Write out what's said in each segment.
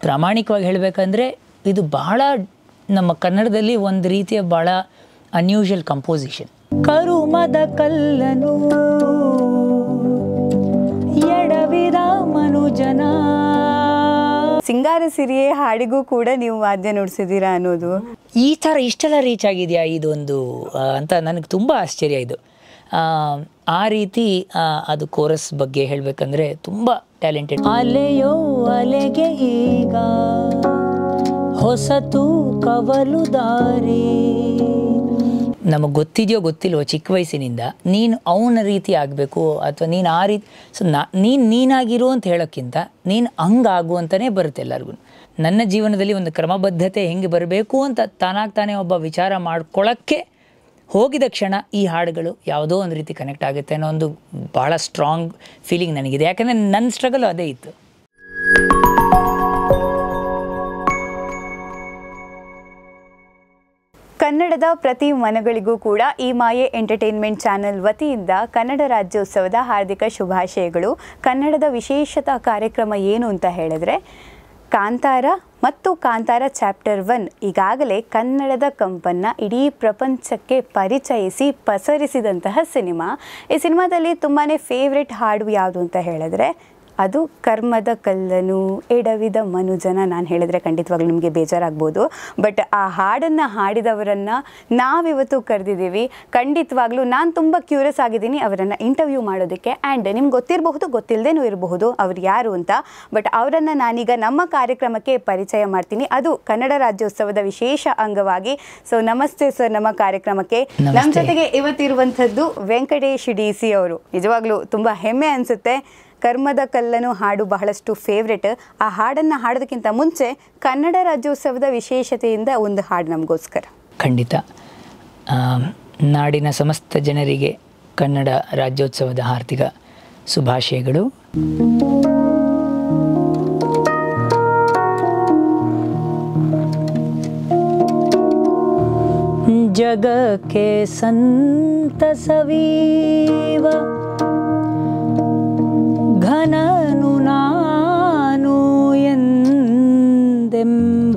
ಪ್ರಾಮಾಣಿಕವಾಗಿ ಹೇಳಬೇಕಂದ್ರೆ ಇದು ಬಹಳ ನಮ್ಮ ಕನ್ನಡದಲ್ಲಿ ಒಂದು ರೀತಿಯ ಭಾಳ ಅನ್ಯೂಷುವಲ್ ಕಂಪೋಸಿಷನ್. ಕರುಮದ ಕಲ್ಲನು ಎಡವಿದ ಮನುಜನ. ಸಿಂಗಾರ ಸಿರಿಯೇ ಹಾಡಿಗೂ ಕೂಡ ನೀವು ವಾದ್ಯ ನುಡಿಸಿದ್ದೀರಾ ಅನ್ನೋದು, ಈ ಥರ ಇಷ್ಟೆಲ್ಲ ರೀಚ್ ಆಗಿದೆಯಾ ಇದೊಂದು ಅಂತ ನನಗೆ ತುಂಬ ಆಶ್ಚರ್ಯ ಇದು. ಆ ರೀತಿ ಅದು ಕೋರಸ್ ಬಗ್ಗೆ ಹೇಳಬೇಕಂದ್ರೆ ತುಂಬ ಟ್ಯಾಲೆಂಟೆಡ್. ಅಲೆಯೋ ಅಲೆಗೆ ಈಗ ಹೊಸತು ಕವಲು ದಾರಿ. ನಮಗೆ ಗೊತ್ತಿದೆಯೋ ಗೊತ್ತಿಲ್ವೋ ಚಿಕ್ಕ ವಯಸ್ಸಿನಿಂದ ನೀನು ಅವನ ರೀತಿ ಆಗಬೇಕು ಅಥವಾ ನೀನು ಆ ರೀತಿ, ಸೊ ನೀನಾಗಿರು ಅಂತ ಹೇಳೋಕ್ಕಿಂತ ನೀನು ಹಂಗಾಗು ಅಂತಲೇ ಬರುತ್ತೆ ಎಲ್ಲರಿಗೂ. ನನ್ನ ಜೀವನದಲ್ಲಿ ಒಂದು ಕ್ರಮಬದ್ಧತೆ ಹೆಂಗೆ ಬರಬೇಕು ಅಂತ ತಾನಾಗ್ತಾನೆ ಒಬ್ಬ ವಿಚಾರ ಮಾಡ್ಕೊಳ್ಳೋಕ್ಕೆ ಹೋಗಿದ ಕ್ಷಣ ಈ ಹಾಡುಗಳು ಯಾವುದೋ ಒಂದು ರೀತಿ ಕನೆಕ್ಟ್ ಆಗುತ್ತೆ ಅನ್ನೋ ಒಂದು ಭಾಳ ಸ್ಟ್ರಾಂಗ್ ಫೀಲಿಂಗ್ ನನಗಿದೆ. ಯಾಕಂದರೆ ನನ್ನ ಸ್ಟ್ರಗಲ್ ಅದೇ ಇತ್ತು. ಕನ್ನಡದ ಪ್ರತಿ ಮನಗಳಿಗೂ ಕೂಡ ಈ ಮಾಯೆ ಎಂಟರ್ಟೈನ್ಮೆಂಟ್ ಚಾನೆಲ್ ವತಿಯಿಂದ ಕನ್ನಡ ರಾಜ್ಯೋತ್ಸವದ ಹಾರ್ದಿಕ ಶುಭಾಶಯಗಳು. ಕನ್ನಡದ ವಿಶೇಷತಾ ಕಾರ್ಯಕ್ರಮ ಏನು ಅಂತ ಹೇಳಿದ್ರೆ, ಕಾಂತಾರ ಮತ್ತು ಕಾಂತಾರ ಚಾಪ್ಟರ್ 1 ಈಗಾಗಲೇ ಕನ್ನಡದ ಕಂಪನ್ನು ಇಡೀ ಪ್ರಪಂಚಕ್ಕೆ ಪರಿಚಯಿಸಿ ಪಸರಿಸಿದಂತಹ ಸಿನಿಮಾ. ಈ ಸಿನಿಮಾದಲ್ಲಿ ತುಂಬಾ ಫೇವ್ರೆಟ್ ಹಾಡು ಯಾವುದು ಅಂತ ಹೇಳಿದ್ರೆ ಅದು ಕರ್ಮದ ಕಲ್ಲನು ಎಡವಿದ ಮನುಜನ. ನಾನು ಹೇಳಿದರೆ ಖಂಡಿತವಾಗ್ಲೂ ನಿಮಗೆ ಬೇಜಾರಾಗ್ಬೋದು, ಬಟ್ ಆ ಹಾಡನ್ನು ಹಾಡಿದವರನ್ನು ನಾವಿವತ್ತು ಕರೆದಿದ್ದೀವಿ. ಖಂಡಿತವಾಗ್ಲೂ ನಾನು ತುಂಬ ಕ್ಯೂರಿಯಸ್ ಆಗಿದ್ದೀನಿ ಅವರನ್ನು ಇಂಟರ್ವ್ಯೂ ಮಾಡೋದಕ್ಕೆ. ಆ್ಯಂಡ್ ನಿಮ್ಗೆ ಗೊತ್ತಿರಬಹುದು, ಗೊತ್ತಿಲ್ಲದೇನೂ ಇರಬಹುದು ಅವ್ರು ಯಾರು ಅಂತ, ಬಟ್ ಅವರನ್ನು ನಾನೀಗ ನಮ್ಮ ಕಾರ್ಯಕ್ರಮಕ್ಕೆ ಪರಿಚಯ ಮಾಡ್ತೀನಿ, ಅದು ಕನ್ನಡ ರಾಜ್ಯೋತ್ಸವದ ವಿಶೇಷ ಅಂಗವಾಗಿ. ಸೊ ನಮಸ್ತೆ ಸರ್, ನಮ್ಮ ಕಾರ್ಯಕ್ರಮಕ್ಕೆ ನಮ್ಮ ಜೊತೆಗೆ ಇವತ್ತಿರುವಂಥದ್ದು ವೆಂಕಟೇಶ್ DC ಅವರು. ನಿಜವಾಗ್ಲೂ ತುಂಬ ಹೆಮ್ಮೆ ಅನಿಸುತ್ತೆ. ಕರ್ಮದ ಕಲ್ಲನು ಹಾಡು ಬಹಳಷ್ಟು ಫೇವ್ರೆಟ್. ಆ ಹಾಡನ್ನು ಹಾಡೋದಕ್ಕಿಂತ ಮುಂಚೆ ಕನ್ನಡ ರಾಜ್ಯೋತ್ಸವದ ವಿಶೇಷತೆಯಿಂದ ಒಂದು ಹಾಡು ನಮಗೋಸ್ಕರ. ಖಂಡಿತ. ನಾಡಿನ ಸಮಸ್ತ ಜನರಿಗೆ ಕನ್ನಡ ರಾಜ್ಯೋತ್ಸವದ ಹಾರ್ದಿಕ ಶುಭಾಶಯಗಳು. ಜಗಕ್ಕೆ ಸಂತಸವೀವ ಘನನು ನಾನು ಎಂದೆಂಬ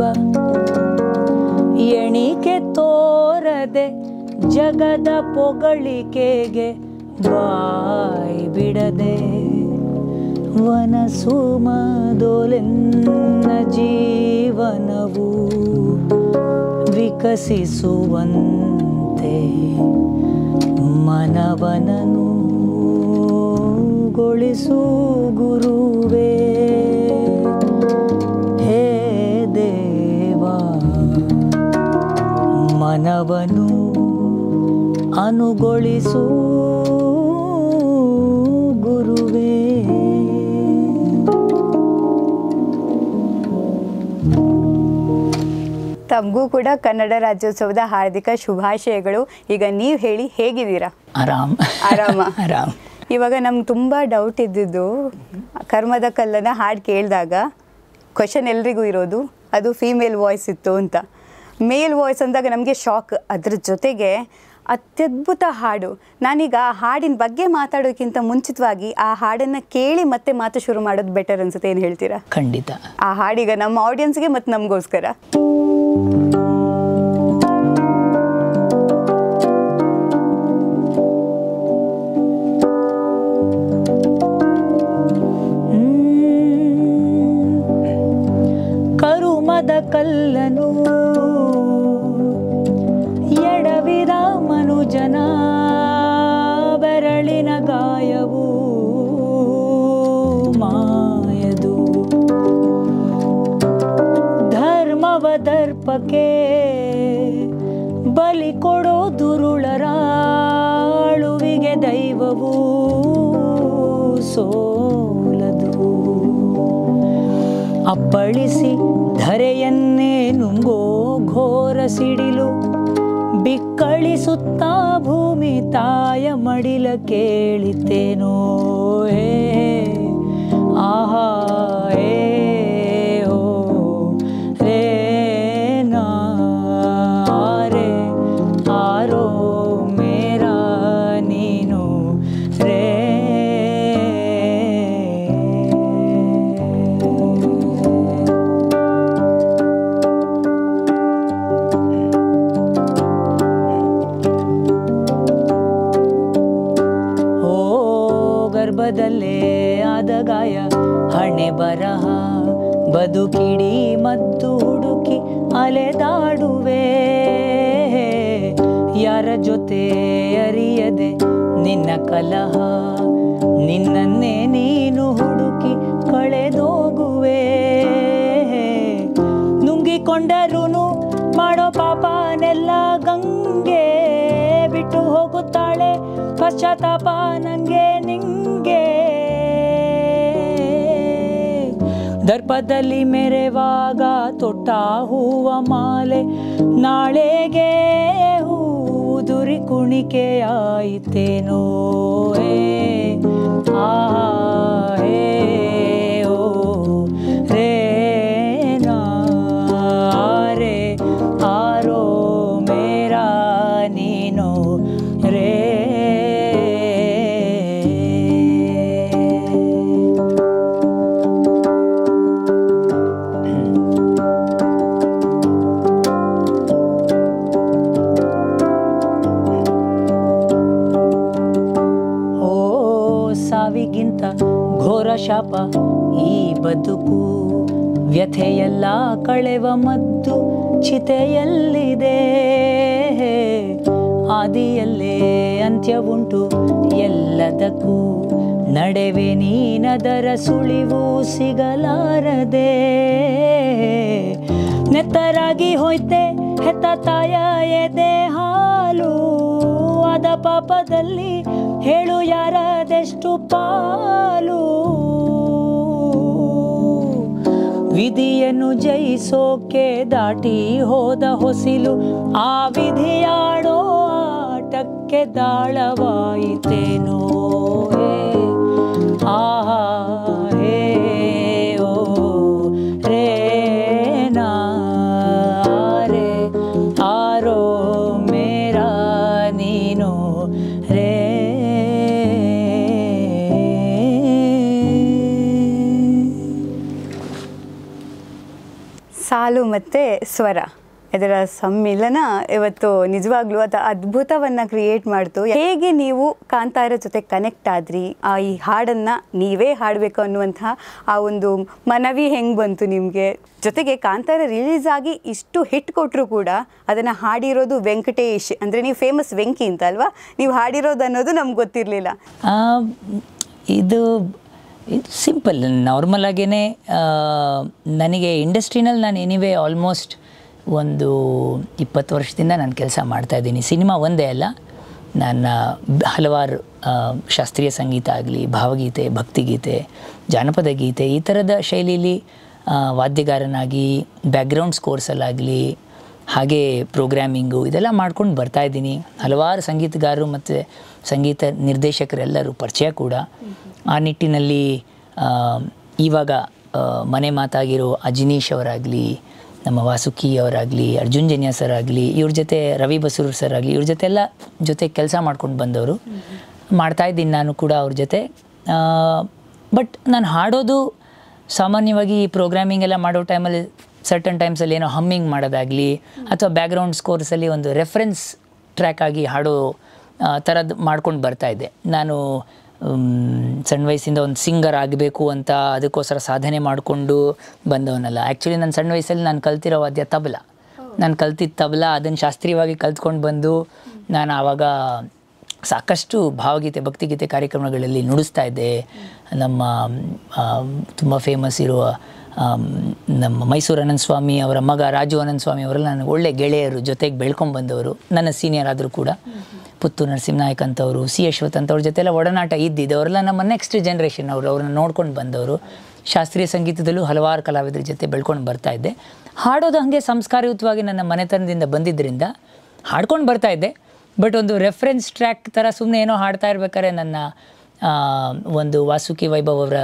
ಎಣಿಕೆ ತೋರದೆ ಜಗದ ಪೊಗಳಿಕೆಗೆ ಬಾಯಿ ಬಿಡದೆ ವನಸುಮದೊಲೆನ್ನ ಜೀವನವು ವಿಕಸಿಸುವಂತೆ ಮನವನನು ಗೊಳಿಸು ಗುರುವೇ. ಹೇ ದೇವಾ, ಮನವನು ಅನುಗೊಳಿಸು ಗುರುವೇ. ತಮಗೂ ಕೂಡ ಕನ್ನಡ ರಾಜ್ಯೋತ್ಸವದ ಹಾರ್ದಿಕ ಶುಭಾಶಯಗಳು. ಈಗ ನೀವು ಹೇಳಿ, ಹೇಗಿದ್ದೀರಾ? ಆರಾಮ್. ಆರಾಮ್. ಇವಾಗ ನಮ್ಗೆ ತುಂಬ ಡೌಟ್ ಇದ್ದಿದ್ದು, ಕರ್ಮದ ಕಲ್ಲನ ಹಾಡು ಕೇಳಿದಾಗ ಕ್ವಶನ್ ಎಲ್ರಿಗೂ ಇರೋದು ಅದು ಫೀಮೇಲ್ ವಾಯ್ಸ್ ಇತ್ತು ಅಂತ. ಮೇಲ್ ವಾಯ್ಸ್ ಅಂದಾಗ ನಮಗೆ ಶಾಕ್. ಅದ್ರ ಜೊತೆಗೆ ಅತ್ಯದ್ಭುತ ಹಾಡು. ನಾನೀಗ ಆ ಹಾಡಿನ ಬಗ್ಗೆ ಮಾತಾಡೋಕ್ಕಿಂತ ಮುಂಚಿತವಾಗಿ ಆ ಹಾಡನ್ನು ಕೇಳಿ ಮತ್ತೆ ಮಾತು ಶುರು ಮಾಡೋದು ಬೆಟರ್ ಅನ್ಸುತ್ತೆ. ಏನು ಹೇಳ್ತೀರಾ? ಖಂಡಿತ. ಆ ಹಾಡೀಗ ನಮ್ಮ ಆಡಿಯನ್ಸ್ಗೆ ಮತ್ತು ನಮಗೋಸ್ಕರ. ಕರುಮದ ಕಲ್ಲನು ಎಡವಿದ ಮನುಜನ ಬೆರಳಿನ ಗಾಯವು ಮಾಯದು. ಧರ್ಮವ ದರ್ಪಕ್ಕೆ ಬಲಿ ಕೊಡೋ ದುರುಳರ ಅಳುವಿಗೆ ದೈವವು ಸೋಲದು. ಅಪ್ಪಳಿಸಿ ಧರೆಯನ್ನೇ ನುಂಗೋ ಘೋರ ಸಿಡಿಲು ಬಿಕ್ಕಳಿಸುತ್ತಾ ಭೂಮಿ ತಾಯ ಮಡಿಲ ಕೇಳಿತೇನೋ. ಹೇ ಆಹಾ ಹೇ ಓ ರೇ ನಾ ರೇ ಆರೋ ಮೇರಾ ನೀನು ರೇ. ಬದುಕಿಡಿ ಮತ್ತು ಹುಡುಕಿ ಅಲೆದಾಡುವೆ ಯಾರ ಜೊತೆ ಅರಿಯದೆ ನಿನ್ನ ಕಲಹ ನಿನ್ನನ್ನೇ ನೀನು ಹುಡುಕಿ ಕಳೆದೋಗುವೆ ನುಂಗಿಕೊಂಡರೂ ಮಾಡೋ ಪಾಪನೆಲ್ಲ ಗಂಗೆ ಬಿಟ್ಟು ಹೋಗುತ್ತಾಳೆ ಪಶ್ಚಾತ್ತಾಪ ನಂಗೆ ನಿಂಗೆ ದರ್ಪದಲ್ಲಿ ಮೆರೆವಾಗ ತೊಟ್ಟ ಹೂವ ಮಾಲೆ ನಾಳೆಗೆ ಹೂದುರಿ ಕುಣಿಕೆಯಾಯಿತೇನೋ ಆ ಹೇ ಓ ರೇ ನಾ ರೇ ಆರೋ ಮೇರಾ ನೀನೋ ರೇ ಸಾವಿಗಿಂತ ಘೋರ ಶಾಪ ಈ ಬದುಕು ವ್ಯಥೆಯೆಲ್ಲ ಕಳೆವ ಮದ್ದು ಚಿತೆಯಲ್ಲಿದೆ ಆದಿಯಲ್ಲೇ ಅಂತ್ಯವುಂಟು ಎಲ್ಲದಕ್ಕೂ ನಡೆವೆ ನೀನದರ ಸುಳಿವು ಸಿಗಲಾರದೆ ನೆತ್ತರಾಗಿ ಹೋಯ್ತೆ ಹೆತ್ತ ತಾಯ ಎದೆ ಹಾಲು ಆದ ಪಾಪದಲ್ಲಿ ಹೇಳು ಯಾರದೆಷ್ಟು ಪಾಲು ವಿಧಿಯನ್ನು ಜಯಿಸೋಕೆ ದಾಟಿ ಹೋದ ಹೊಸಿಲು ಆ ವಿಧಿಯಾಡೋ ಆಟಕ್ಕೆ ದಾಳವಾಯಿತೇನೋ ಆಹಾ ಹೇ ಓ ರೇ ನಾ ರೇ ಆರೋ ಮೇರಾ ನೀನು ರೇ ಸಾಲು ಮತ್ತು ಸ್ವರ ಇದರ ಸಮ್ಮಿಲನ ಇವತ್ತು ನಿಜವಾಗ್ಲೂ ಅದು ಅದ್ಭುತವನ್ನು ಕ್ರಿಯೇಟ್ ಮಾಡ್ತು. ಹೇಗೆ ನೀವು ಕಾಂತಾರ ಜೊತೆ ಕನೆಕ್ಟ್ ಆದ್ರಿ, ಈ ಹಾಡನ್ನು ನೀವೇ ಹಾಡಬೇಕು ಅನ್ನುವಂತಹ ಆ ಒಂದು ಮನವಿ ಹೆಂಗೆ ಬಂತು ನಿಮಗೆ? ಜೊತೆಗೆ ಕಾಂತಾರ ರಿಲೀಸ್ ಆಗಿ ಇಷ್ಟು ಹಿಟ್ ಕೊಟ್ಟರು ಕೂಡ ಅದನ್ನು ಹಾಡಿರೋದು ವೆಂಕಟೇಶ್, ಅಂದರೆ ನೀವು ಫೇಮಸ್ ವೆಂಕಿ ಅಂತ ಅಲ್ವಾ, ನೀವು ಹಾಡಿರೋದು ಅನ್ನೋದು ನಮ್ಗೆ ಗೊತ್ತಿರಲಿಲ್ಲ. ಇದು ಸಿಂಪಲ್ ನಾರ್ಮಲ್ ಆಗೇ ನನಗೆ ಇಂಡಸ್ಟ್ರಿನಲ್ಲಿ ನಾನು ಎನಿವೇ ಆಲ್ಮೋಸ್ಟ್ ಒಂದು 20 ವರ್ಷದಿಂದ ನಾನು ಕೆಲಸ ಮಾಡ್ತಾಯಿದ್ದೀನಿ. ಸಿನಿಮಾ ಒಂದೇ ಅಲ್ಲ, ನನ್ನ ಹಲವಾರು ಶಾಸ್ತ್ರೀಯ ಸಂಗೀತ ಆಗಲಿ, ಭಾವಗೀತೆ, ಭಕ್ತಿಗೀತೆ, ಜಾನಪದ ಗೀತೆ ಈ ಥರದ ಶೈಲಿಯಲ್ಲಿ ವಾದ್ಯಗಾರನಾಗಿ ಬ್ಯಾಕ್ಗ್ರೌಂಡ್ ಸ್ಕೋರ್ಸಲ್ಲಾಗಲಿ ಹಾಗೆ ಪ್ರೋಗ್ರಾಮಿಂಗು ಇದೆಲ್ಲ ಮಾಡ್ಕೊಂಡು ಬರ್ತಾಯಿದ್ದೀನಿ. ಹಲವಾರು ಸಂಗೀತಗಾರರು ಮತ್ತು ಸಂಗೀತ ನಿರ್ದೇಶಕರೆಲ್ಲರೂ ಪರಿಚಯ ಕೂಡ. ಆ ನಿಟ್ಟಿನಲ್ಲಿ ಇವಾಗ ಮನೆ ಮಾತಾಗಿರೋ ಅಜಿನೀಶ್ ಅವರಾಗಲಿ, ನಮ್ಮ ವಾಸುಕಿ ಅವರಾಗಲಿ, ಅರ್ಜುನ್ ಜನ್ಯ ಸರ್ ಆಗಲಿ, ಇವ್ರ ಜೊತೆ ರವಿ ಬಸೂರ್ ಸರ್ ಆಗಲಿ, ಇವ್ರ ಜೊತೆ ಎಲ್ಲ ಜೊತೆ ಕೆಲಸ ಮಾಡ್ಕೊಂಡು ಬಂದವರು ಮಾಡ್ತಾಯಿದ್ದೀನಿ ನಾನು ಕೂಡ ಅವ್ರ ಜೊತೆ. ಬಟ್ ನಾನು ಹಾಡೋದು ಸಾಮಾನ್ಯವಾಗಿ ಪ್ರೋಗ್ರಾಮಿಂಗ್ ಎಲ್ಲ ಮಾಡೋ ಟೈಮಲ್ಲಿ ಸರ್ಟನ್ ಟೈಮ್ಸಲ್ಲಿ ಏನೋ ಹಮ್ಮಿಂಗ್ ಮಾಡೋದಾಗಲಿ ಅಥವಾ ಬ್ಯಾಕ್ಗ್ರೌಂಡ್ ಸ್ಕೋರ್ಸಲ್ಲಿ ಒಂದು ರೆಫರೆನ್ಸ್ ಟ್ರ್ಯಾಕ್ ಆಗಿ ಹಾಡೋ ಥರದ್ದು ಮಾಡ್ಕೊಂಡು ಬರ್ತಾಯಿದ್ದೆ. ನಾನು ಸಣ್ಣ ವಯಸ್ಸಿಂದ ಒಂದು ಸಿಂಗರ್ ಆಗಬೇಕು ಅಂತ ಅದಕ್ಕೋಸ್ಕರ ಸಾಧನೆ ಮಾಡಿಕೊಂಡು ಬಂದವನಲ್ಲ. ಆ್ಯಕ್ಚುಲಿ ನನ್ನ ಸಣ್ಣ ವಯಸ್ಸಲ್ಲಿ ನಾನು ಕಲ್ತಿರೋ ವಾದ್ಯ ತಬಲ. ನಾನು ಕಲ್ತಿದ್ದ ತಬಲ ಅದನ್ನು ಶಾಸ್ತ್ರೀಯವಾಗಿ ಕಲ್ತ್ಕೊಂಡು ಬಂದು ನಾನು ಆವಾಗ ಸಾಕಷ್ಟು ಭಾವಗೀತೆ, ಭಕ್ತಿಗೀತೆ ಕಾರ್ಯಕ್ರಮಗಳಲ್ಲಿ ನುಡಿಸ್ತಾ ಇದ್ದೆ. ನಮ್ಮ ತುಂಬ ಫೇಮಸ್ ಇರುವ ನಮ್ಮ ಮೈಸೂರು ಅನಂತ ಸ್ವಾಮಿ ಅವರ ಮಗ ರಾಜು ಅನಂತ ಸ್ವಾಮಿ ಅವರೆಲ್ಲ ನನಗೆ ಒಳ್ಳೆ ಗೆಳೆಯರು, ಜೊತೆಗೆ ಬೆಳ್ಕೊಂಡು ಬಂದವರು, ನನ್ನ ಸೀನಿಯರ್ ಆದರೂ ಕೂಡ. ಪುತ್ತೂರು ನರಸಿಂಹನಾಯಕ್ ಅಂತವರು, ಸಿ ಯಶವಂತ್ ಅಂತವ್ರ ಜೊತೆ ಎಲ್ಲ ಒಡನಾಟ ಇದ್ದಿದ್ದು. ಅವರೆಲ್ಲ ನಮ್ಮ ನೆಕ್ಸ್ಟ್ ಜನ್ರೇಷನ್ ಅವರು, ಅವ್ರನ್ನ ನೋಡ್ಕೊಂಡು ಬಂದವರು. ಶಾಸ್ತ್ರೀಯ ಸಂಗೀತದಲ್ಲೂ ಹಲವಾರು ಕಲಾವಿದರ ಜೊತೆ ಬೆಳ್ಕೊಂಡು ಬರ್ತಾಯಿದ್ದೆ. ಹಾಡೋದು ಹಾಗೆ ಸಂಸ್ಕಾರಯುತವಾಗಿ ನನ್ನ ಮನೆತನದಿಂದ ಬಂದಿದ್ದರಿಂದ ಹಾಡ್ಕೊಂಡು ಬರ್ತಾಯಿದ್ದೆ. ಬಟ್ ಒಂದು ರೆಫರೆನ್ಸ್ ಟ್ರ್ಯಾಕ್ ಥರ ಸುಮ್ಮನೆ ಏನೋ ಹಾಡ್ತಾ ಇರ್ಬೇಕಾದ್ರೆ ನನ್ನ ಒಂದು ವಾಸುಕಿ ವೈಭವ್ ಅವರ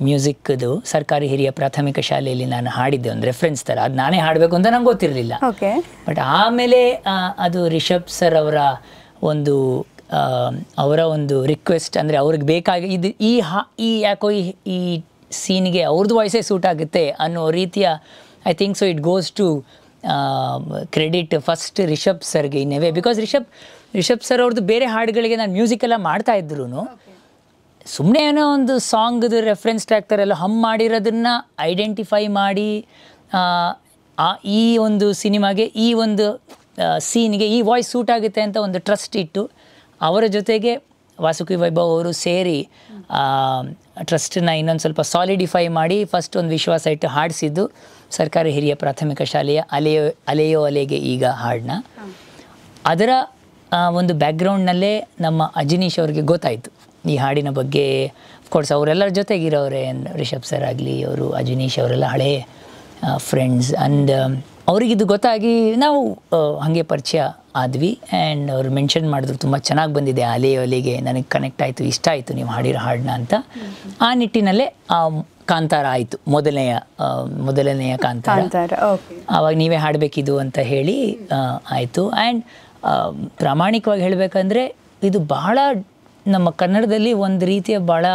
ಮ್ಯೂಸಿಕ್ದು ಸರ್ಕಾರಿ ಹಿರಿಯ ಪ್ರಾಥಮಿಕ ಶಾಲೆಯಲ್ಲಿ ನಾನು ಹಾಡಿದ್ದೆ ಒಂದು ರೆಫರೆನ್ಸ್ ಥರ. ಅದು ನಾನೇ ಹಾಡಬೇಕು ಅಂತ ನಂಗೆ ಗೊತ್ತಿರಲಿಲ್ಲ. ಬಟ್ ಆಮೇಲೆ ಅದು ರಿಷಬ್ ಸರ್ ಅವರ ಒಂದು ರಿಕ್ವೆಸ್ಟ್, ಅಂದರೆ ಅವ್ರಿಗೆ ಬೇಕಾಗಿ ಇದು ಈ ಯಾಕೋ ಈ ಸೀನ್ಗೆ ಅವ್ರದ್ದು ವಾಯ್ಸೇ ಸೂಟ್ ಆಗುತ್ತೆ ಅನ್ನೋ ರೀತಿಯ I think so it goes to credit first Rishab ಸರ್ಗೆ in a way. Because Rishab sir ಅವ್ರದ್ದು ಬೇರೆ ಹಾಡುಗಳಿಗೆ ನಾನು ಮ್ಯೂಸಿಕ್ ಎಲ್ಲ ಮಾಡ್ತಾಯಿದ್ರು ಸುಮ್ಮನೆ ಏನೋ ಒಂದು ಸಾಂಗ್ದು ರೆಫರೆನ್ಸ್ ಟ್ರ್ಯಾಕ್ ಥರ ಎಲ್ಲ ಹಮ್ ಮಾಡಿರೋದನ್ನು ಐಡೆಂಟಿಫೈ ಮಾಡಿ ಈ ಒಂದು ಸಿನಿಮಾಗೆ ಈ ಒಂದು ಸೀನ್ಗೆ ಈ ವಾಯ್ಸ್ ಸೂಟ್ ಆಗುತ್ತೆ ಅಂತ ಒಂದು ಟ್ರಸ್ಟ್ ಇಟ್ಟು ಅವರ ಜೊತೆಗೆ ವಾಸುಕಿ ವೈಭವ್ ಅವರು ಸೇರಿ ಟ್ರಸ್ಟನ್ನು ಇನ್ನೊಂದು ಸ್ವಲ್ಪ ಸಾಲಿಡಿಫೈ ಮಾಡಿ ಫಸ್ಟ್ ಒಂದು ವಿಶ್ವಾಸ ಇಟ್ಟು ಹಾಡಿಸಿದ್ದು ಸರ್ಕಾರಿ ಹಿರಿಯ ಪ್ರಾಥಮಿಕ ಶಾಲೆಯ ಅಲೆಯೋ ಅಲೆಗೆ ಈಗ ಹಾಡನ್ನ. ಅದರ ಒಂದು ಬ್ಯಾಕ್ಗ್ರೌಂಡ್ನಲ್ಲೇ ನಮ್ಮ ಅಜನೀಶ್ ಅವ್ರಿಗೆ ಗೊತ್ತಾಯಿತು ಈ ಹಾಡಿನ ಬಗ್ಗೆ. ಅಫ್ಕೋರ್ಸ್ ಅವರೆಲ್ಲರ ಜೊತೆಗಿರೋರೆ, ರಿಷಬ್ ಸರ್ ಆಗಲಿ, ಅವರು ಅಜನೀಶ್ ಅವರೆಲ್ಲ ಹಳೇ ಫ್ರೆಂಡ್ಸ್. ಆ್ಯಂಡ್ ಅವರಿಗಿದು ಗೊತ್ತಾಗಿ ನಾವು ಹಾಗೆ ಪರಿಚಯ ಆದ್ವಿ. ಆ್ಯಂಡ್ ಅವರು ಮೆನ್ಷನ್ ಮಾಡಿದ್ರು ತುಂಬ ಚೆನ್ನಾಗಿ ಬಂದಿದೆ ಅಲೆಯೋ ಅಲೆಗೆ, ನನಗೆ ಕನೆಕ್ಟ್ ಆಯಿತು, ಇಷ್ಟ ಆಯಿತು ನೀವು ಹಾಡಿರೋ ಹಾಡನ್ನ ಅಂತ. ಆ ನಿಟ್ಟಿನಲ್ಲೇ ಕಾಂತಾರ ಆಯಿತು, ಮೊದಲನೆಯ ಕಾಂತಾರ. ಆವಾಗ ನೀವೇ ಹಾಡಬೇಕಿದು ಅಂತ ಹೇಳಿ ಆಯಿತು. ಆ್ಯಂಡ್ ಪ್ರಾಮಾಣಿಕವಾಗಿ ಹೇಳಬೇಕಂದ್ರೆ ಇದು ಬಹಳ ನಮ್ಮ ಕನ್ನಡದಲ್ಲಿ ಒಂದು ರೀತಿಯ ಭಾಳ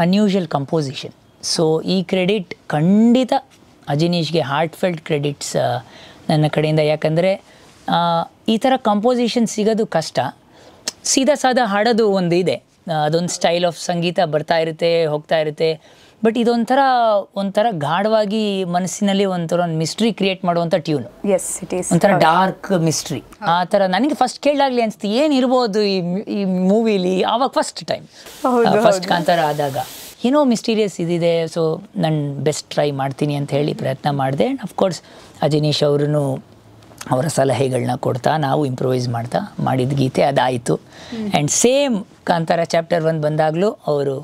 ಅನ್ಯೂಷುವಲ್ ಕಂಪೋಸಿಷನ್. ಸೊ ಈ ಕ್ರೆಡಿಟ್ ಖಂಡಿತ ಅಜನೀಶ್ಗೆ ಹಾರ್ಟ್ಫೆಲ್ಟ್ ಕ್ರೆಡಿಟ್ಸ್ ನನ್ನ ಕಡೆಯಿಂದ. ಯಾಕಂದರೆ ಈ ಥರ ಕಂಪೋಸಿಷನ್ ಸಿಗೋದು ಕಷ್ಟ. ಸೀದಾ ಸಾದಾ ಹಾಡೋದು ಒಂದು ಇದೆ, ಅದೊಂದು ಸ್ಟೈಲ್ ಆಫ್ ಸಂಗೀತ ಬರ್ತಾ ಇರುತ್ತೆ ಹೋಗ್ತಾ ಇರುತ್ತೆ. ಬಟ್ ಇದೊಂಥರ ಗಾಢವಾಗಿ ಮನಸ್ಸಿನಲ್ಲಿ ಒಂಥರ ಒಂದು ಮಿಸ್ಟ್ರಿ ಕ್ರಿಯೇಟ್ ಮಾಡುವಂಥ ಟ್ಯೂನು, ಒಂಥರ ಡಾರ್ಕ್ ಮಿಸ್ಟ್ರಿ. ಆ ಥರ ನನಗೆ ಫಸ್ಟ್ ಕೇಳಾಗಲಿ ಅನಿಸ್ತು ಏನಿರ್ಬೋದು ಈ ಮೂವಿಲಿ. ಆವಾಗ ಫಸ್ಟ್ ಕಾಂತಾರ ಆದಾಗ ಏನೋ ಮಿಸ್ಟೀರಿಯಸ್ ಇದಿದೆ. ಸೊ ನಾನು ಬೆಸ್ಟ್ ಟ್ರೈ ಮಾಡ್ತೀನಿ ಅಂತ ಹೇಳಿ ಪ್ರಯತ್ನ ಮಾಡಿದೆ. ಅಫ್ಕೋರ್ಸ್ ಅಜನೀಶ್ ಅವರು ಅವರ ಸಲಹೆಗಳನ್ನ ಕೊಡ್ತಾ ನಾವು ಇಂಪ್ರೂವೈಸ್ ಮಾಡ್ತಾ ಮಾಡಿದ ಗೀತೆ ಅದಾಯಿತು. ಆ್ಯಂಡ್ ಸೇಮ್ ಕಾಂತಾರ ಚಾಪ್ಟರ್ 1 ಬಂದಾಗಲೂ ಅವರು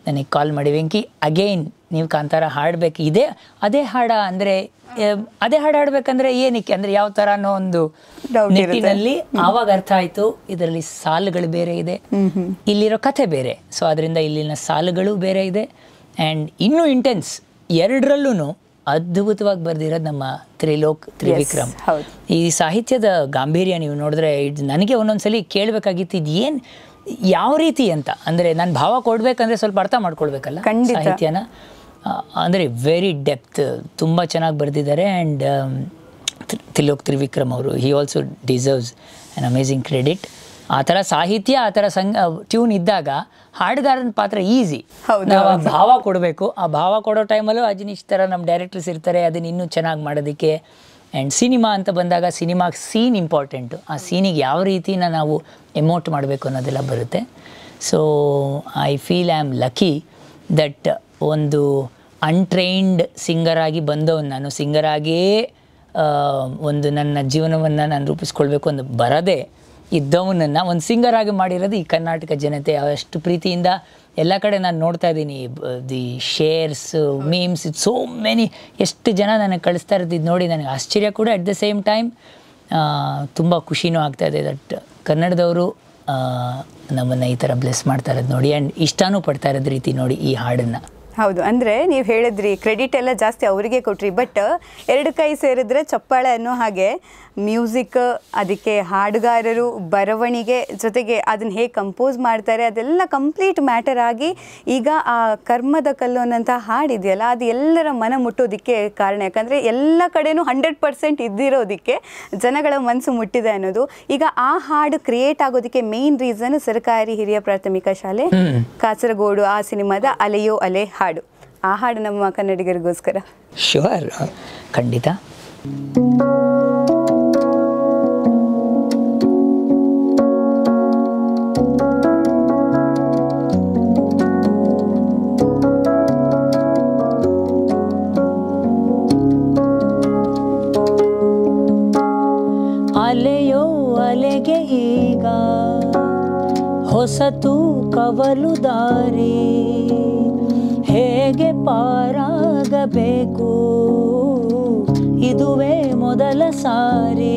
ನನಗೆ ಕಾಲ್ ಮಾಡಿ, ವೆಂಕಿ ಅಗೈನ್ ನೀವು ಕಾಂತಾರ ಹಾಡಬೇಕು, ಅದೇ ಹಾಡ ಅಂದರೆ ಅದೇ ಹಾಡು ಹಾಡಬೇಕಂದ್ರೆ ಏನಕ್ಕೆ ಅಂದರೆ ಯಾವ ಥರ ಅನ್ನೋ ಒಂದು ನಿಟ್ಟಿನಲ್ಲಿ ಆವಾಗ ಅರ್ಥ ಆಯಿತು. ಇದರಲ್ಲಿ ಸಾಲುಗಳು ಬೇರೆ ಇದೆ, ಇಲ್ಲಿರೋ ಕಥೆ ಬೇರೆ. ಸೊ ಅದರಿಂದ ಇಲ್ಲಿನ ಸಾಲುಗಳು ಬೇರೆ ಇದೆ. ಆ್ಯಂಡ್ ಇನ್ನೂ ಇಂಟೆನ್ಸ್ ಎರಡರಲ್ಲೂ ಅದ್ಭುತವಾಗಿ ಬರೆದಿರೋದು ನಮ್ಮ ತ್ರಿವಿಕ್ರಮ್. ಈ ಸಾಹಿತ್ಯದ ಗಾಂಭೀರ್ಯ ನೀವು ನೋಡಿದ್ರೆ ನನಗೆ ಒಂದೊಂದ್ಸಲಿ ಕೇಳಬೇಕಾಗಿತ್ತು ಇದು ಏನು ಯಾವ ರೀತಿ ಅಂತ. ಅಂದರೆ ನಾನು ಭಾವ ಕೊಡಬೇಕಂದ್ರೆ ಸ್ವಲ್ಪ ಅರ್ಥ ಮಾಡ್ಕೊಳ್ಬೇಕಲ್ಲ ಸಾಹಿತ್ಯನ. ಅಂದರೆ ವೆರಿ ಡೆಪ್ತ್, ತುಂಬ ಚೆನ್ನಾಗಿ ಬರೆದಿದ್ದಾರೆ. ಆ್ಯಂಡ್ ತ್ರಿವಿಕ್ರಮ್ ಅವರು he also deserves an amazing credit. ಆ ಥರ ಸಾಹಿತ್ಯ, ಆ ಥರ ಟ್ಯೂನ್ ಇದ್ದಾಗ ಹಾಡುಗಾರನ ಪಾತ್ರ ಈಸಿ. ನಾವು ಆ ಭಾವ ಕೊಡಬೇಕು. ಆ ಭಾವ ಕೊಡೋ ಟೈಮಲ್ಲೂ ಅಜನೀಶ್ ಥರ ನಮ್ಮ ಡೈರೆಕ್ಟರ್ಸ್ ಇರ್ತಾರೆ ಅದನ್ನು ಇನ್ನೂ ಚೆನ್ನಾಗಿ ಮಾಡೋದಕ್ಕೆ. ಆ್ಯಂಡ್ ಸಿನಿಮಾ ಅಂತ ಬಂದಾಗ ಸಿನಿಮಾಗೆ ಸೀನ್ ಇಂಪಾರ್ಟೆಂಟು. ಆ ಸೀನಿಗೆ ಯಾವ ರೀತಿನ ನಾವು ಎಮೋಟ್ ಮಾಡಬೇಕು ಅನ್ನೋದೆಲ್ಲ ಬರುತ್ತೆ. So I feel I am lucky that ಒಂದು ಅನ್ಟ್ರೈನ್ಡ್ ಸಿಂಗರಾಗಿ ಬಂದವನು ನಾನು. ಸಿಂಗರಾಗಿಯೇ ಒಂದು ನನ್ನ ಜೀವನವನ್ನು ನಾನು ರೂಪಿಸ್ಕೊಳ್ಬೇಕು ಅಂತ ಬರದೇ ಇದ್ದವನನ್ನು ಒಂದು ಸಿಂಗರಾಗಿ ಮಾಡಿರೋದು ಈ ಕರ್ನಾಟಕ ಜನತೆ. ಅಷ್ಟು ಪ್ರೀತಿಯಿಂದ ಎಲ್ಲ ಕಡೆ ನಾನು ನೋಡ್ತಾ ಇದ್ದೀನಿ the shares, memes, so many, ಎಷ್ಟು ಜನ ನನಗೆ ಕಳಿಸ್ತಾ ಇರೋದು ನೋಡಿ ನನಗೆ ಆಶ್ಚರ್ಯ ಕೂಡ. ಅಟ್ ದ ಸೇಮ್ ಟೈಮ್ ತುಂಬ ಖುಷಿನೂ ಆಗ್ತಾಯಿದೆ ದಟ್ ಕನ್ನಡದವರು ನಮ್ಮನ್ನು ಈ ಥರ ಬ್ಲೆಸ್ ಮಾಡ್ತಾ ಇರೋದು ನೋಡಿ. ಆ್ಯಂಡ್ ಇಷ್ಟನೂ ಪಡ್ತಾ ಇರೋದು ರೀತಿ ನೋಡಿ ಈ ಹಾಡನ್ನು. ಹೌದು, ಅಂದರೆ ನೀವು ಹೇಳಿದ್ರಿ ಕ್ರೆಡಿಟ್ ಎಲ್ಲ ಜಾಸ್ತಿ ಅವರಿಗೆ ಕೊಟ್ರಿ, ಬಟ್ ಎರಡು ಕೈ ಸೇರಿದ್ರೆ ಚಪ್ಪಾಳೆ ಅನ್ನೋ ಹಾಗೆ ಮ್ಯೂಸಿಕ್, ಅದಕ್ಕೆ ಹಾಡುಗಾರರು, ಬರವಣಿಗೆ, ಜೊತೆಗೆ ಅದನ್ನು ಹೇಗೆ ಕಂಪೋಸ್ ಮಾಡ್ತಾರೆ ಅದೆಲ್ಲ ಕಂಪ್ಲೀಟ್ ಮ್ಯಾಟರ್ ಆಗಿ ಈಗ ಆ ಕರ್ಮದ ಕಲ್ಲು ಅನ್ನೋಂಥ ಹಾಡಿದೆಯಲ್ಲ ಅದು ಎಲ್ಲರ ಮನ ಮುಟ್ಟೋದಕ್ಕೆ ಕಾರಣ. ಯಾಕಂದರೆ ಎಲ್ಲ ಕಡೆನೂ 100% ಇದ್ದಿರೋದಕ್ಕೆ ಜನಗಳ ಮನಸ್ಸು ಮುಟ್ಟಿದೆ ಅನ್ನೋದು. ಈಗ ಆ ಹಾಡು ಕ್ರಿಯೇಟ್ ಆಗೋದಕ್ಕೆ ಮೇನ್ ರೀಸನ್ ಸರ್ಕಾರಿ ಹಿರಿಯ ಪ್ರಾಥಮಿಕ ಶಾಲೆ ಕಾಸರಗೋಡು ಆ ಸಿನಿಮಾದ ಅಲೆಯೋ ಅಲೆ ಹಾಡು. ಆ ಹಾಡು ನಮ್ಮ ಕನ್ನಡಿಗರಿಗೋಸ್ಕರ. ಶೋರ್, ಖಂಡಿತ. ಅಲೆಯೋ ಅಲೆಗೆ ಈಗ ಹೊಸತು ಕವಲು ದಾರಿ, ಹೇಗೆ ಪಾರಾಗಬೇಕು ಇದುವೇ ಮೊದಲ ಸಾರಿ.